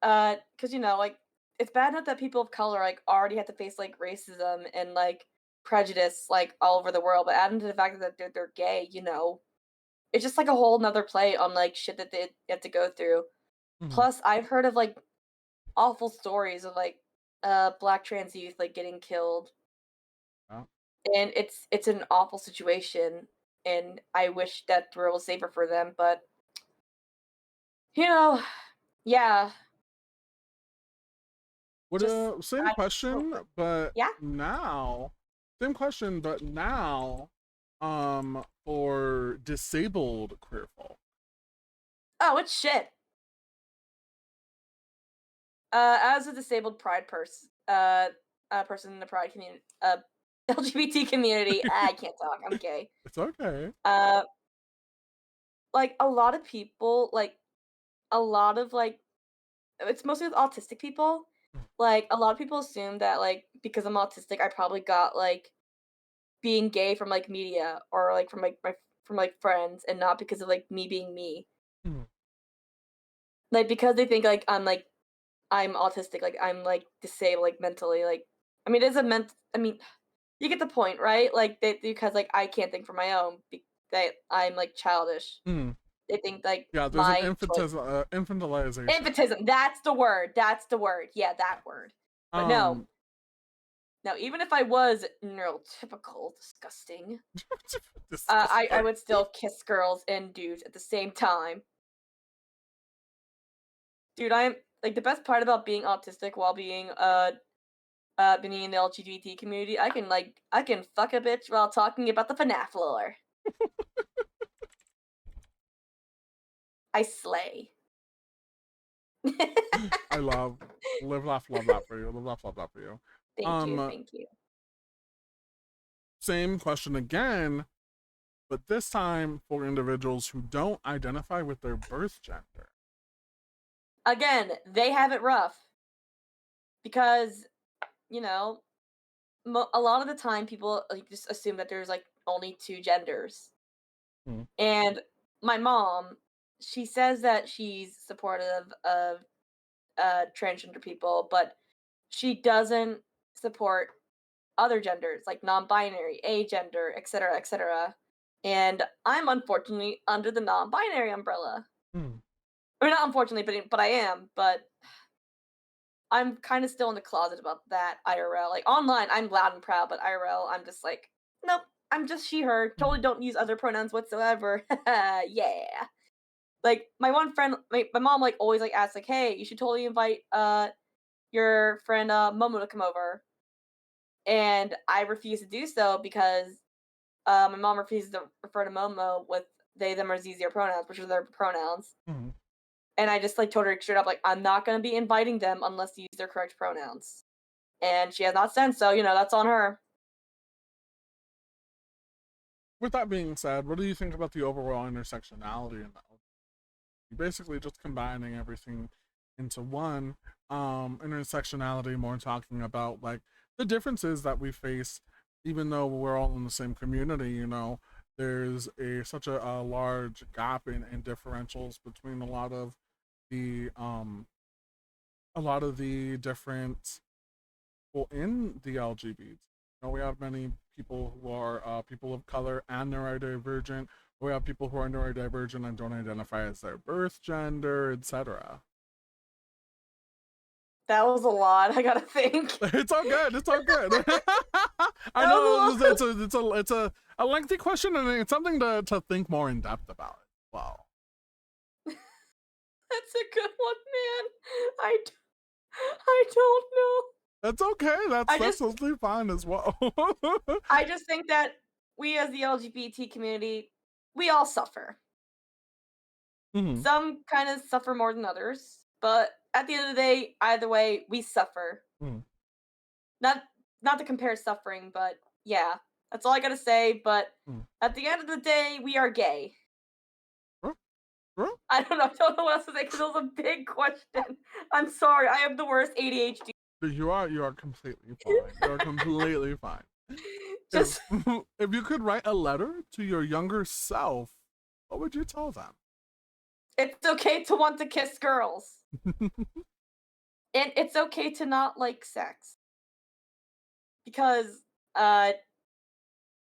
cause like it's bad enough that people of color like already have to face like racism and like prejudice like all over the world, but add into the fact that they're gay, it's just like a whole nother play on like shit that they have to go through. Mhm. Plus, I've heard of like awful stories of like black trans youth like getting killed, Yeah. and it's an awful situation, and I wish that the world was safer for them, but you know, yeah, What just same I question, but yeah. now same question, but now for disabled queer folk. Oh, it's shit. As a disabled pride person, person in the pride community, LGBT community, I can't talk. I'm gay. It's okay. Uh, like a lot of people, like a lot of like, it's mostly with autistic people. Like a lot of people assume that like because I'm autistic, I probably got like being gay from like media or like from like my from like friends, and not because of like me being me. Mhm. Like because they think like I'm autistic, like I'm like disabled, like mentally, like I mean, it is a I mean, you get the point, right? Like they because like I can't think for my own, that I'm like childish. Mhm. They think like Yeah, there's an my choice, infantilization. infantism. That's the word. That's the word. Yeah, that word. But no, Um, no. Even if I was neurotypical, disgusting, I disgusting. would still kiss girls and dudes at the same time. Dude, I'm like the best part about being autistic while being being in the LGBT community, I can fuck a bitch while talking about the FNAF lore. I slay. I love live laugh love that for you. Live laugh love that for you. Thank you, thank you. Same question again, but this time for individuals who don't identify with their birth gender. Again, they have it rough because, you know, a lot of the time people like just assume that there's like only two genders. Hmm. And my mom, she says that she's supportive of transgender people, but she doesn't support other genders like non-binary, agender, etc., etc. And I'm unfortunately under the non-binary umbrella. Hmm. Or not unfortunately, but I am. But I'm kind of still in the closet about that IRL. Like online, I'm loud and proud, but IRL, I'm just like, nope. I'm just she/her. Totally don't use other pronouns whatsoever. Yeah. Like my one friend, my mom like always like asks like, hey, you should totally invite your friend Momo to come over, and I refuse to do so because my mom refuses to refer to Momo with they, them, or easier pronouns, which are their pronouns. Hmm. And I just like told her straight up like I'm not gonna be inviting them unless you use their correct pronouns. And she has not sent, so that's on her. With that being said, what do you think about the overall intersectionality in that? Basically just combining everything into one. Intersectionality, more talking about like the differences that we face even though we're all in the same community. There's such a large gap in differentials between the a lot of the different people in the LGBT. We have many people who are people of color and neurodivergent. We have people who are neurodivergent and don't identify as their birth gender, etc. That was a lot. I gotta think. It's all good. It's all good. I That was know a lot. it's a lengthy question, and it's something to think more in depth about. Wow. That's a good one, man. I don't know. That's okay. I That's just totally fine as well. I just think that we as the LGBT community, we all suffer. Mhm. Some kind of suffer more than others, but at the end of the day, either way, we suffer. Mhm. Not to compare suffering, but yeah, that's all I gotta say. But Mhm. at the end of the day, we are gay. Huh? Huh? I don't know. I don't know what else to say because it was a big question. I'm sorry. I have the worst ADHD. You are completely fine. You are completely fine. If Just if you could write a letter to your younger self, what would you tell them? it's okay to want to kiss girls, and it's okay to not like sex because uh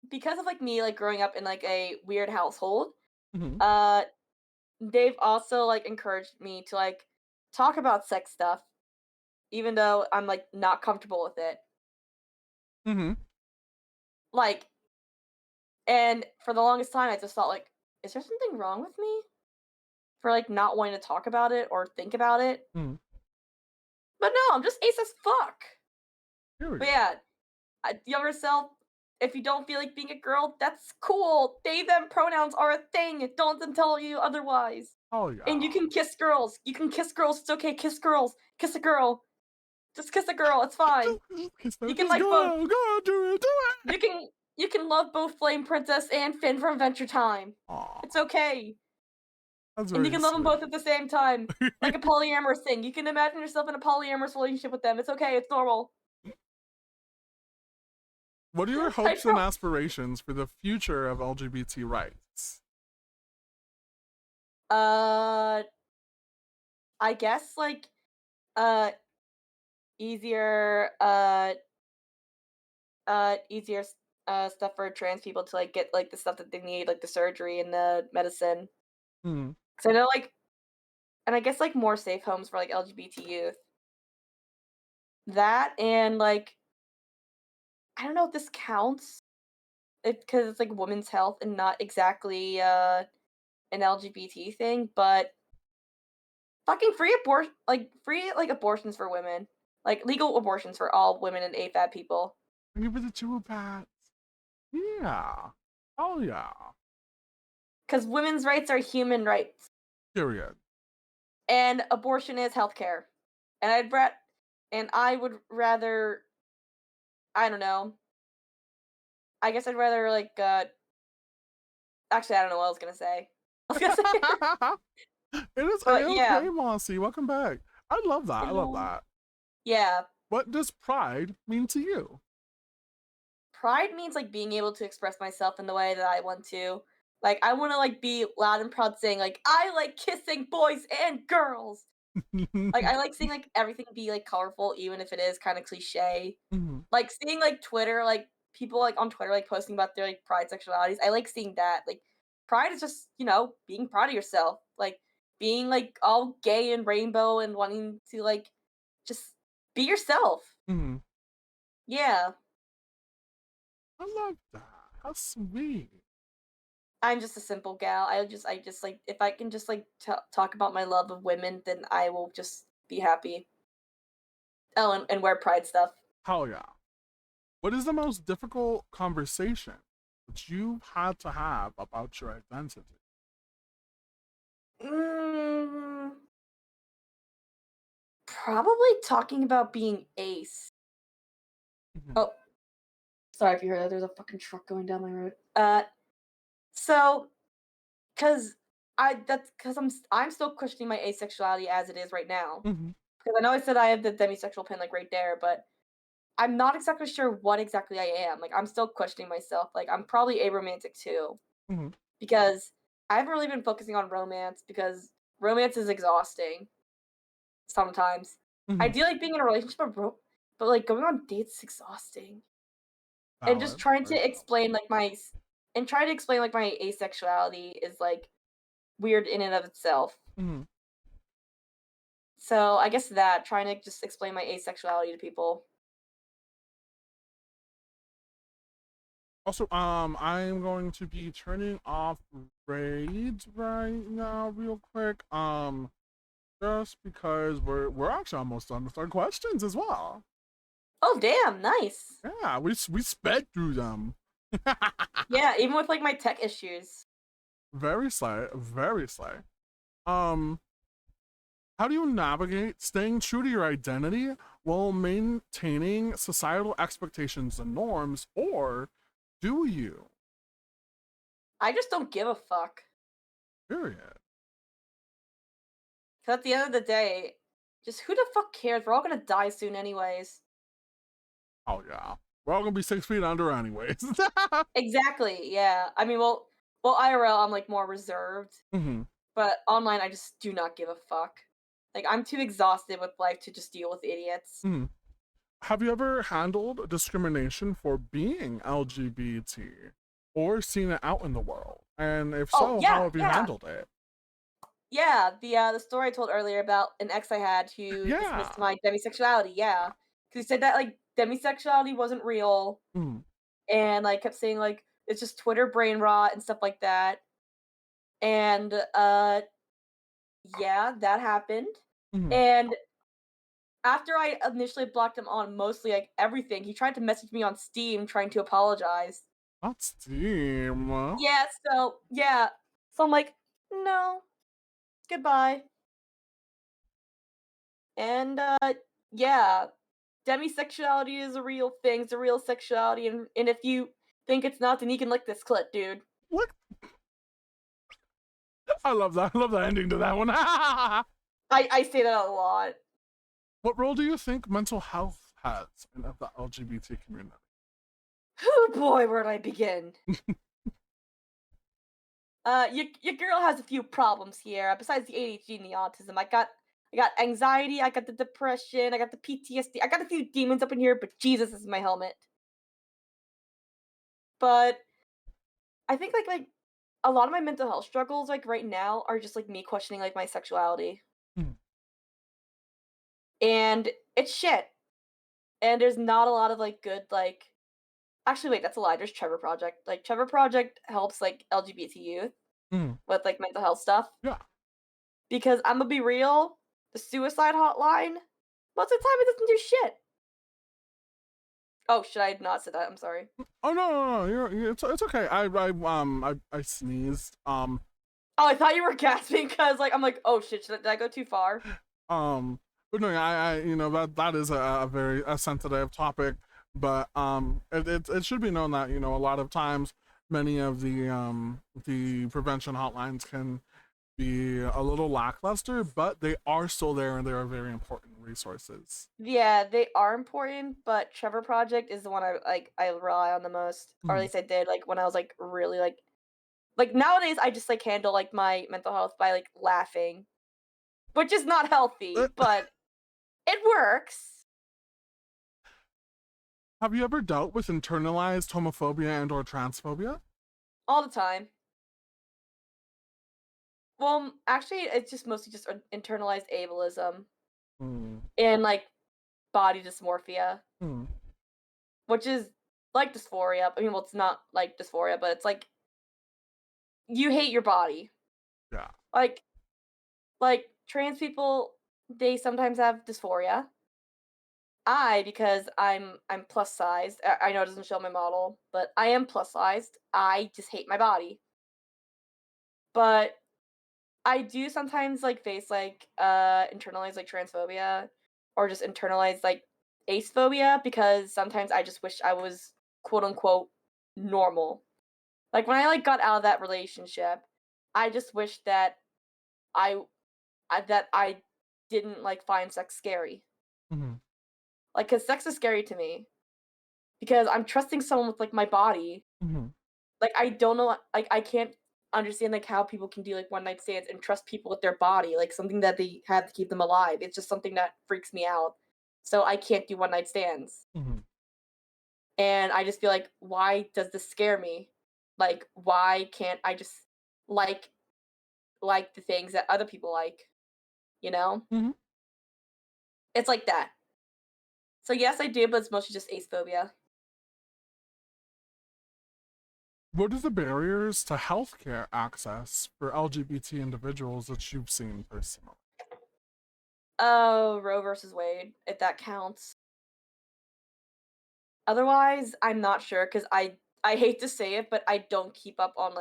because of like me like growing up in like a weird household. Mhm. Uh, they've also like encouraged me to like talk about sex stuff, even though I'm like not comfortable with it. Mhm. Like, and for the longest time, I just thought like, is there something wrong with me for like not wanting to talk about it or think about it? Mhm. But no, I'm just ace as fuck. Here we But go. yeah, younger self, if you don't feel like being a girl, that's cool. They, them pronouns are a thing. Don't let them tell you otherwise. Oh yeah. And you can kiss girls. You can kiss girls. It's okay. Kiss girls. Kiss a girl. Just kiss a girl. It's fine. Just kiss them. You can Just like both. go, do it. You can love both Flame Princess and Finn from Adventure Time. Aw, It's okay. that's And you very can love them sweet. both at the same time. Like a polyamorous thing. You can imagine yourself in a polyamorous relationship with them. It's okay. It's normal. What are your I hopes and pro- aspirations for the future of LGBT rights? uh I guess like uh easier easier stuff for trans people to like get like the stuff that they need, like the surgery and the medicine. Hmm. Cuz I know like and I guess like more safe homes for like LGBT youth. That and like I don't know if this counts because it's like women's health and not exactly an LGBT thing, but fucking free abortion, like free like abortions for women, like legal abortions for all women and AFAB people. Thank you for the 2 bats. Yeah. Oh yeah. Because women's rights are human rights, Period. and abortion is healthcare. And I would rather, I don't know. I guess I'd rather like actually I don't know what I was gonna say. I was gonna say, It is but yeah, A-okay, Mossy. Welcome back. I love that. I love hello. that. Yeah. What does pride mean to you? Pride means like being able to express myself in the way that I want to. Like I want to like be loud and proud saying like I like kissing boys and girls. Like I like seeing like everything be like colorful even if it is kind of cliche. Mhm. Like seeing like Twitter like people like on Twitter like posting about their like pride sexualities. I like seeing that. Like pride is just, being proud of yourself. Like being like all gay and rainbow and wanting to like just be yourself. Mhm. Yeah. I love that. How sweet. I'm just a simple gal. I just like if I can just like talk about my love of women, then I will just be happy. Oh, and wear pride stuff. Hell yeah. What is the most difficult conversation that you've had to have about your identity? Mm, probably talking about being ace. Mhm. Oh, sorry if you heard that. There's a fucking truck going down my road. So, cause I'm still questioning my asexuality as it is right now. Mhm. Because I know I said I have the demisexual pin like right there, but I'm not exactly sure what exactly I am. Like I'm still questioning myself. Like I'm probably aromantic too. Mhm. Because I haven't really been focusing on romance because romance is exhausting sometimes. I Mhm. do like being in a relationship, but like going on dates is exhausting. And just Valid. trying Very to valid. explain like and trying to explain like my asexuality is like weird in and of itself. Mhm. So I guess that trying to just explain my asexuality to people. Also, I'm going to be turning off raids right now, real quick. Just because we're actually almost done with our questions as well. Oh damn, nice. Yeah, we sped through them. Yeah, even with like my tech issues. Very slay, very slay. Um, how do you navigate staying true to your identity while maintaining societal expectations and norms, or do you? I just don't give a fuck. Period. 'Cause at the end of the day, just who the fuck cares? We're all gonna die soon anyways. Oh yeah, we're all gonna be 6 feet under anyways. Exactly, yeah. I mean, well, IRL, I'm, like, more reserved, Hmm. but online, I just do not give a fuck. Like, I'm too exhausted with life to just deal with idiots. Hmm. Have you ever handled discrimination for being LGBT or seen it out in the world? And if Oh, so, how yeah, have you yeah. handled it? Yeah, the story I told earlier about an ex I had who Yeah. dismissed my demisexuality, yeah. 'Cause he said that, like, demisexuality wasn't real, Mm, and, like, kept saying, like, "It's just Twitter brain rot," and stuff like that. And, yeah, that happened. mm. And after I initially blocked him on mostly, like, everything, he tried to message me on Steam trying to apologize. Not Steam. Yeah, so yeah. So I'm like, "No, goodbye." And, yeah, demisexuality is a real thing, it's a real sexuality, and if you think it's not, then you can lick this clit, dude. What? I love that. I love the ending to that one. I say that a lot. What role do you think mental health has in the LGBT community? Oh boy, where did I begin? Your girl has a few problems here. Besides the ADHD and the autism, I got anxiety, I got the depression, I got the PTSD, I got a few demons up in here, but Jesus is my helmet. But I think like a lot of my mental health struggles like right now are just like me questioning like my sexuality. Mm, And it's shit. And there's not a lot of like good like actually wait, that's a lie. There's Trevor Project. Like Trevor Project helps like LGBT youth mm. with like mental health stuff. Yeah. Because I'm gonna be real, the suicide hotline. Most of the time, it doesn't do shit. Oh, should I not say that? I'm sorry. Oh no, it's okay. I sneezed. Oh, I thought you were gasping because I'm like, oh shit, did I go too far? But no, that is a very sensitive topic, but it should be known that a lot of times many of the prevention hotlines can be a little lackluster, but they are still there and they are very important resources. Yeah, they are important, but Trevor Project is the one I rely on the most, or at Mhm. least I did when I was really nowadays I just handle my mental health by laughing, which is not healthy, but it works Have you ever dealt with internalized homophobia and or transphobia? all the time. Well, actually, it's just mostly just internalized ableism Hmm. and body dysmorphia, Hmm. which is like dysphoria. I mean, well, it's not like dysphoria, but it's you hate your body. Yeah. Like trans people, they sometimes have dysphoria. Because I'm plus sized. I know it doesn't show my model, but I am plus sized. I just hate my body. But I do sometimes face internalized transphobia or just internalized acephobia because sometimes I just wish I was quote unquote normal. Like when I got out of that relationship, I just wish that I, I didn't find sex scary. Hmm. Cuz sex is scary to me because I'm trusting someone with my body. Hmm. I don't know, I can't understand how people can do one night stands and trust people with their body, something that they have to keep them alive. It's just something that freaks me out. So I can't do one night stands. Hmm. And I just feel why does this scare me? Why can't I just like the things that other people like, you know? Hmm. It's like that. So yes, I do, but it's mostly just acephobia. What are the barriers to healthcare access for LGBT individuals that you've seen personally? Oh, Roe versus Wade, if that counts. Otherwise, I'm not sure because I hate to say it, but I don't keep up on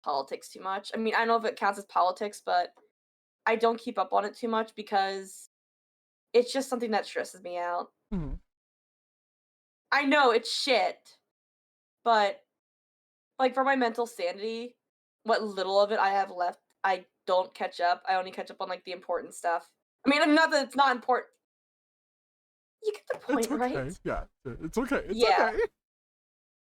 politics too much. I mean, I don't know if it counts as politics, but I don't keep up on it too much because it's just something that stresses me out. Hmm. I know it's shit, but for my mental sanity, what little of it I have left, I don't catch up. I only catch up on the important stuff. I mean, not that it's not important. You get the It's point, right? okay. Yeah, it's okay. It's Yeah.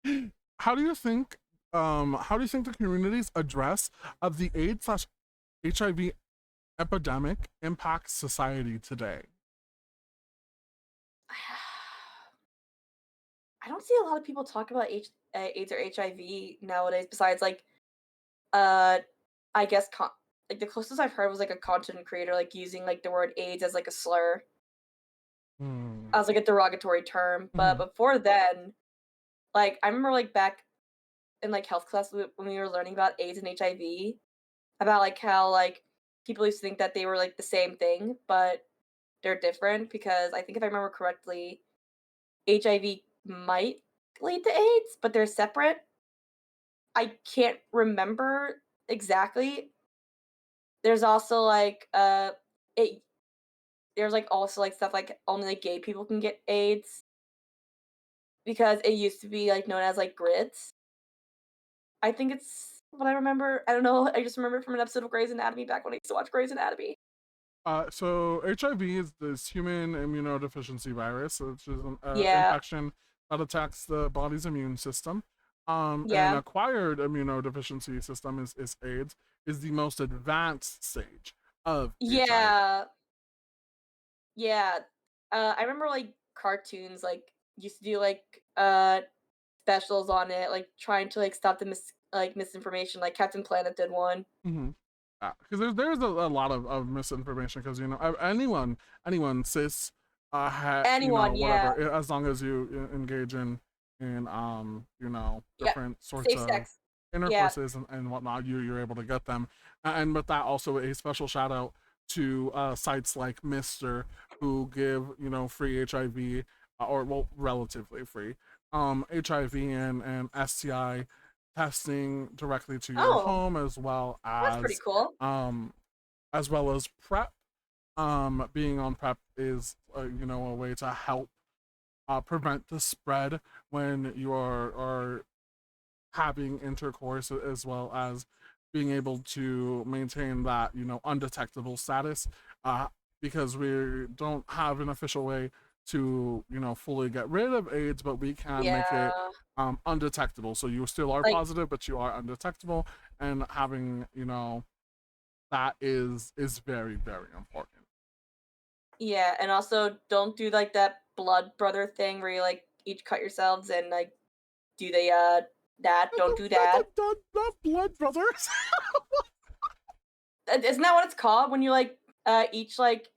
okay. How do you think? How do you think the community's address of the AIDS/HIV epidemic impacts society today? I don't see a lot of people talk about AIDS or HIV nowadays. Besides, uh, I guess the closest I've heard was a content creator using the word AIDS as a slur, Hmm. as a derogatory term. But Hmm. before then, I remember back in health class when we were learning about AIDS and HIV, about how people used to think that they were the same thing, but they're different because I think if I remember correctly, HIV might lead to AIDS, but they're separate. I can't remember exactly. There's also it there's also stuff only gay people can get AIDS because it used to be known as grits. I think it's what I remember. I don't know. I just remember from an episode of Grey's Anatomy back when I used to watch Grey's Anatomy. So HIV is this human immunodeficiency virus, which is an Yeah. infection that attacks the body's immune system. And Yeah. acquired immunodeficiency system is AIDS, is the most advanced stage of HIV. Yeah. Yeah. I remember cartoons used to do specials on it, trying to stop the misinformation. Like Captain Planet did one. Mm-hmm. Because there's a lot of misinformation because anyone cis Anyone, yeah. whatever, as long as you engage in Yeah. different sorts Safe of sex. Yeah. intercourses and whatnot, you're able to get them. And with that, also a special shout out to sites like Mister, who give free HIV, or well, relatively free HIV and STI testing directly to your Oh, home, that's pretty cool. as well as PrEP. Being on PrEP is a way to help prevent the spread when you are having intercourse, as well as being able to maintain that undetectable status, because we don't have an official way to fully get rid of AIDS, but we can make it Yeah. undetectable, so you still are Like, positive but you are undetectable, and having that is very, very important. yeah, and also don't do like that blood brother thing where you like each cut yourselves and like do the that. Don't do that. Not blood brothers. Isn't that what it's called when you like each like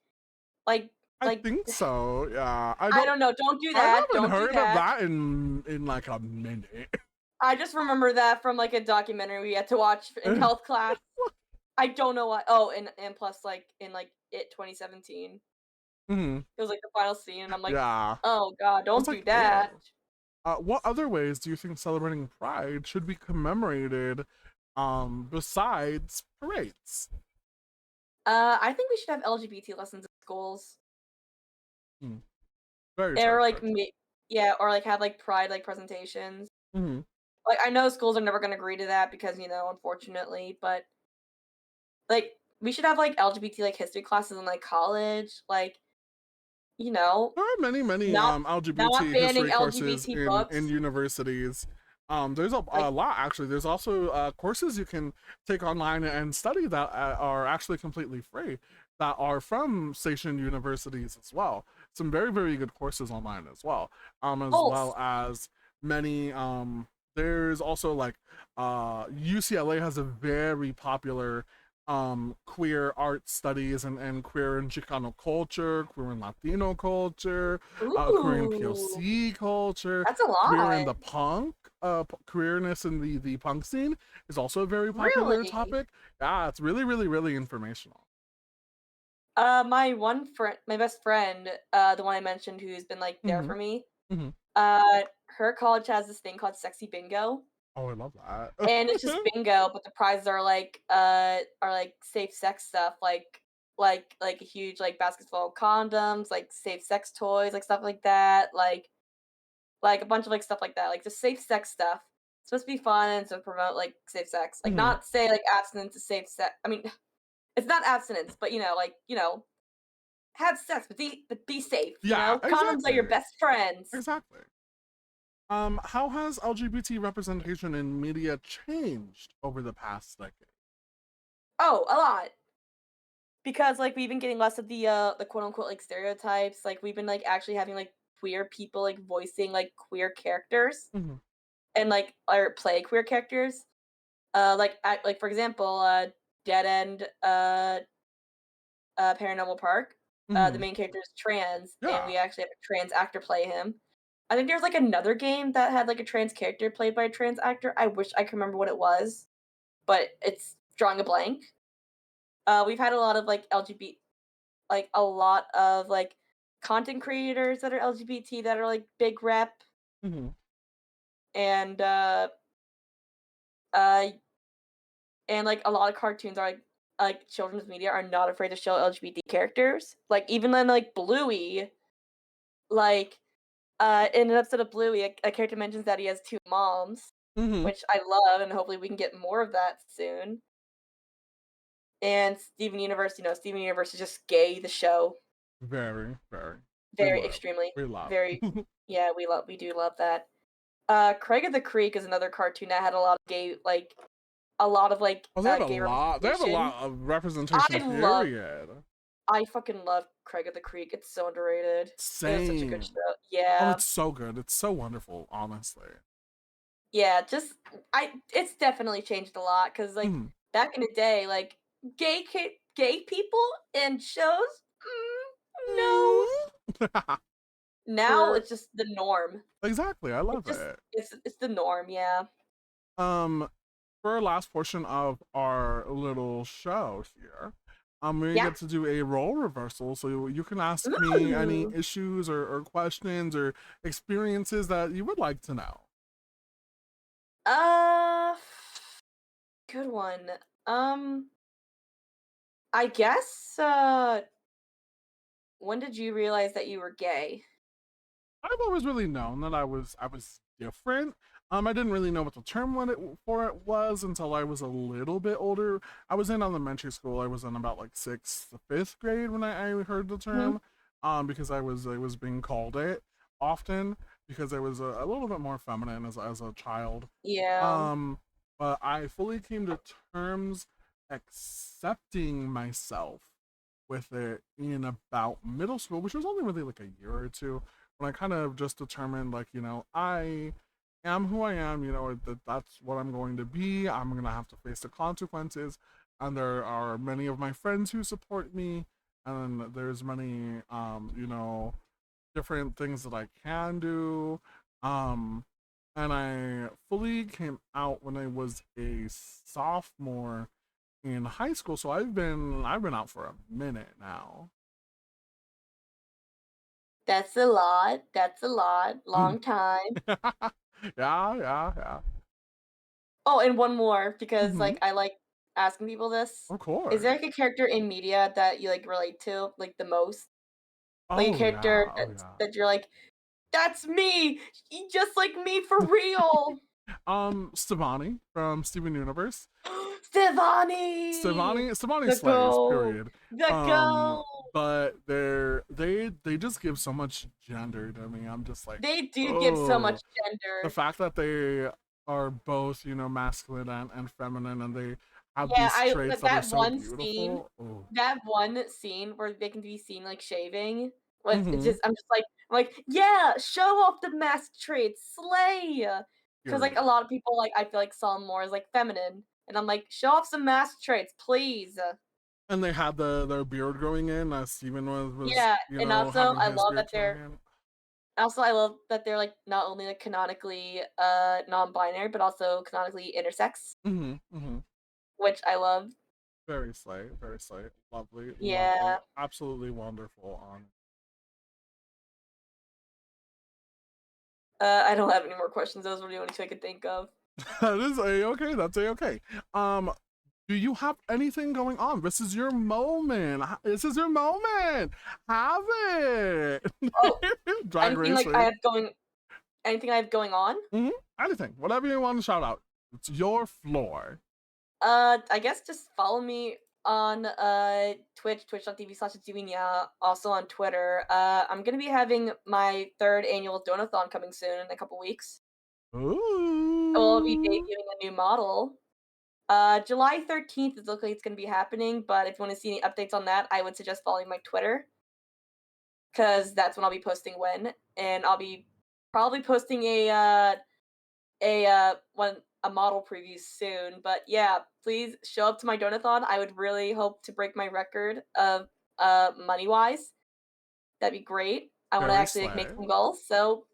I like think so, yeah. I I don't don't know. Don't do I that. haven't Don't do heard of that. that in like a minute. I just remember that from like a documentary we had to watch in health class. I don't know what. Oh, and plus like in like it 2017, Mhm. it was like the final scene, and I'm like, Yeah. oh god, I was don't do like, that. ew. What other ways do you think celebrating Pride should be commemorated, besides parades? I think we should have LGBT lessons in schools, Hmm. Very true, or like very true. yeah, or like have like pride like presentations. Mhm. Like I know schools are never gonna agree to that because unfortunately, but like we should have like LGBT like history classes in like college, like you know, There are many, many not not LGBT banning history courses LGBT in books. universities. There's a Like, lot actually. There's also courses you can take online and study that are actually completely free, that are from station universities as well. Some very, very good courses online as well. As oh, well as many. There's also like UCLA has a very popular queer art studies, and queer and Chicano culture, queer and Latino culture, queer and ooh, POC culture, that's a queer lot. in the punk, queerness in the punk scene is also a very popular Really? topic. Yeah, it's really, really, really informational. My one friend, my best friend, the one I mentioned who's been like there Hmm. for me, Hmm. her college has this thing called Sexy Bingo. Oh, I love that. And it's just bingo, but the prizes are like safe sex stuff, like a huge like baskets full of condoms, like safe sex toys, like stuff like that, like a bunch of like stuff like that, like just safe sex stuff. It's supposed to be fun and to promote like safe sex, like Hmm. not say like abstinence is safe sex. I mean, it's not abstinence, but like have sex, but be safe. Yeah, Condoms are exactly, your best friends. exactly. How has LGBT representation in media changed over the past decade? Oh, a lot. Because, like, we've been getting less of the quote unquote like stereotypes. Like we've been like actually having like queer people like voicing like queer characters Hmm. and like or play queer characters. Like for example, Dead End Paranormal Park. The Hmm. main character is trans, and Yeah, we actually have a trans actor play him. I think there's like another game that had like a trans character played by a trans actor. I wish I could remember what it was, but it's drawing a blank. We've had a lot of like LGBT, like a lot of like content creators that are LGBT that are like big rep, hmm, and uh and like a lot of cartoons are like children's media are not afraid to show LGBT characters. Like even then like Bluey, like in an episode of Bluey, a character mentions that he has two moms, hmm. which I love, and hopefully we can get more of that soon. And Steven Universe, Steven Universe is just gay the show. Very, very. We Very love. extremely. We love. Very yeah, we do love that. Craig of the Creek is another cartoon that had a lot of gay like a lot of like Oh, they have a gay lot. They have a representation. lot of representation. I love Period. I fucking love Craig of the Creek. It's so underrated. It was such a good Same. show. Oh, Yeah. it's so good. It's so wonderful. Honestly. Yeah, just I it's definitely changed a lot cuz like Mhm. back in the day like gay people in shows no. Mm. Now For it's just the norm. exactly, I It's love just it. it's the norm, yeah. Um, for our last portion of our little show here, we Yeah. get to do a role reversal, so you can ask me any Ooh. issues or questions or experiences that you would like to know. Uh, good one. Um, I guess. When did you realize that you were gay? I've always really known that I was different. I didn't really know what the term for it was until I was a little bit older. I was in elementary school. I was in about like sixth, fifth grade when I heard the Hmm. term. Because I was being called it often because I was a little bit more feminine as a child. Yeah. Um, but I fully came to terms accepting myself with it in about middle school, which was only really like a year or two, when I kind of just determined, like, I am who I am, that's what I'm going to be. I'm going to have to face the consequences. And there are many of my friends who support me. And there's many, different things that I can do. Um, and I fully came out when I was a sophomore in high school. So I've been out for a minute now. That's a lot. That's a lot. Long time. Yeah, yeah, yeah. Oh, and one more because Hmm. like I like asking people this. Of Is there course. like a character in media that you like relate to like the most? Like a Oh character yeah, oh yeah. that you're like, that's me, just like me for real. Stevani from Steven Universe. Stefani, Stevani the slays, go, period. the Um, go. but they just give so much gender to me. I'm just like, They do give so much oh, the gender. fact that they are both, masculine and feminine, and they have Yeah, these traits that are that so one scene, beautiful. Oh. where they can be seen like shaving. Was it's Mm-hmm. just I'm like, yeah, show off the mask traits, slay. Because like a Period. lot of people like I feel like saw him more as like feminine, and I'm like, show off some mask traits, please. And they had their beard growing in. Steven was Yeah, and also having his beard growing in. I love that they're like not only like canonically non-binary, but also canonically intersex, Mm-hmm. Mm-hmm. which I love. Very slay, very slay. Lovely, lovely, Yeah. absolutely wonderful. On I don't have any more questions. Those were the only two I could think of. that is a okay. That's a okay. Um, do you have anything going on? This is your moment. This is your moment. Have it. Oh, Drag anything like I racing. have going anything I have going on? Mm-hmm. Anything, whatever you want to shout out. It's your floor. I guess just follow me on Twitch, twitch.tv/Doinia, also on Twitter. I'm gonna be having my third annual Donathon coming soon in a couple weeks. We'll be Ooh. debuting a new model. July 13th is looking like it's gonna be happening, but if you want to see any updates on that, I would suggest following my Twitter, because that's when I'll be posting when. And I'll be probably posting a model preview soon. But yeah, please show up to my donathon. I would really hope to break my record of money wise. That'd be great. I want to Very actually like make slay. some goals. So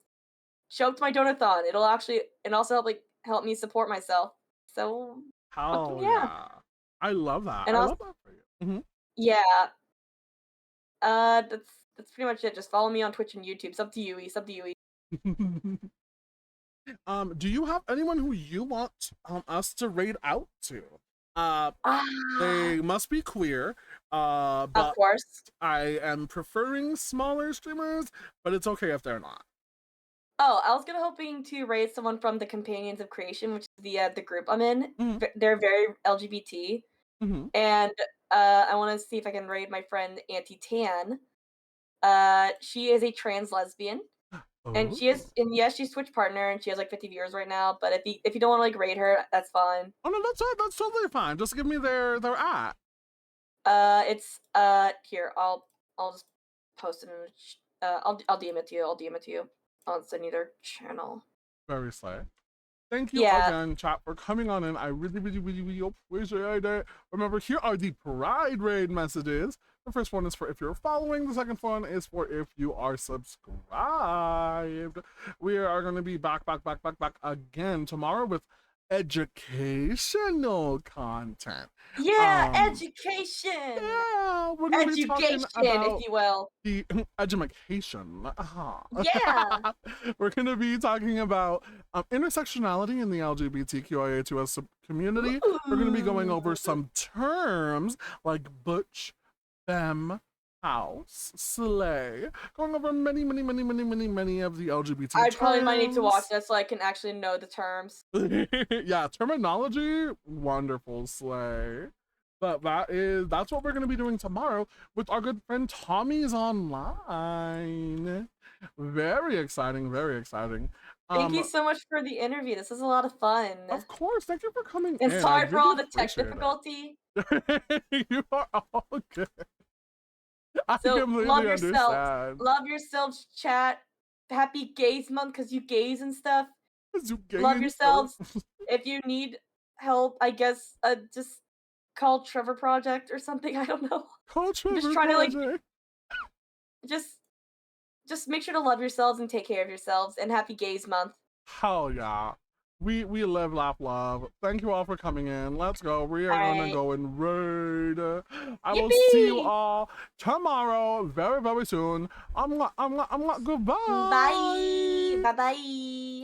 show up to my donathon. It'll actually and also help me support myself. So fucking Hell yeah. yeah. I love that. And I also love that for you. yeah. That's pretty much it. Just follow me on Twitch and YouTube. It's up to you. It's up to you. Mhm. Do you have anyone who you want us to raid out to? Uh, Ah, they must be queer. of But course. I am preferring smaller streamers, but it's okay if they're not. Oh, I was gonna hoping to raise someone from the Companions of Creation, which is the group I'm in. Mm-hmm. They're very LGBT, Mm-hmm. and I want to see if I can raid my friend Auntie Tan. She is a trans lesbian, and Oh. yes, she's Twitch partner, and she has like 50 viewers right now. But if you don't want to like raid her, that's fine. Oh no, that's totally fine. Just give me their at. It's here. I'll just post it in. I'll DM it to you. I'll DM it to you. I'll send you their channel. Very slay. Thank you Yeah. again, chat, for coming on in. I really, really, really, really appreciate it. Remember, here are the Pride Raid messages. The first one is for if you're following. The second one is for if you are subscribed. We are going to be back again tomorrow with educational content. Yeah, Um, education. Yeah, we're gonna be talking Education, about if you will. the education. Yeah. We're gonna be talking about intersectionality in the LGBTQIA2S community. We're gonna be going over Ooh. some terms like butch, femme, house, slay, going over many of the LGBT I probably might need to watch terms. that so I can actually know the terms. Yeah, terminology, wonderful slay. But that's what we're gonna be doing tomorrow with our good friend Tommy's Online. Very exciting, very exciting. Thank you so much for the interview. This was a lot of fun. Of course, thank you for coming And in. I sorry for really all the tech appreciate difficulty. it. You are all good. I So completely love yourselves. understand. Love yourselves, chat. Happy gays month because you gays and stuff. You gay Love and yourselves. stuff. If you need help, I guess just call Trevor Project or something. I don't know. Culture I'm just trying to like project. just make sure to love yourselves and take care of yourselves. And happy gays month. Hell yeah. We live, laugh, love. Thank you all for coming in. Let's go. We are gonna Alright. go and raid. I will see you Yippee! all tomorrow, very, very soon. I'm not goodbye. Bye. Bye bye.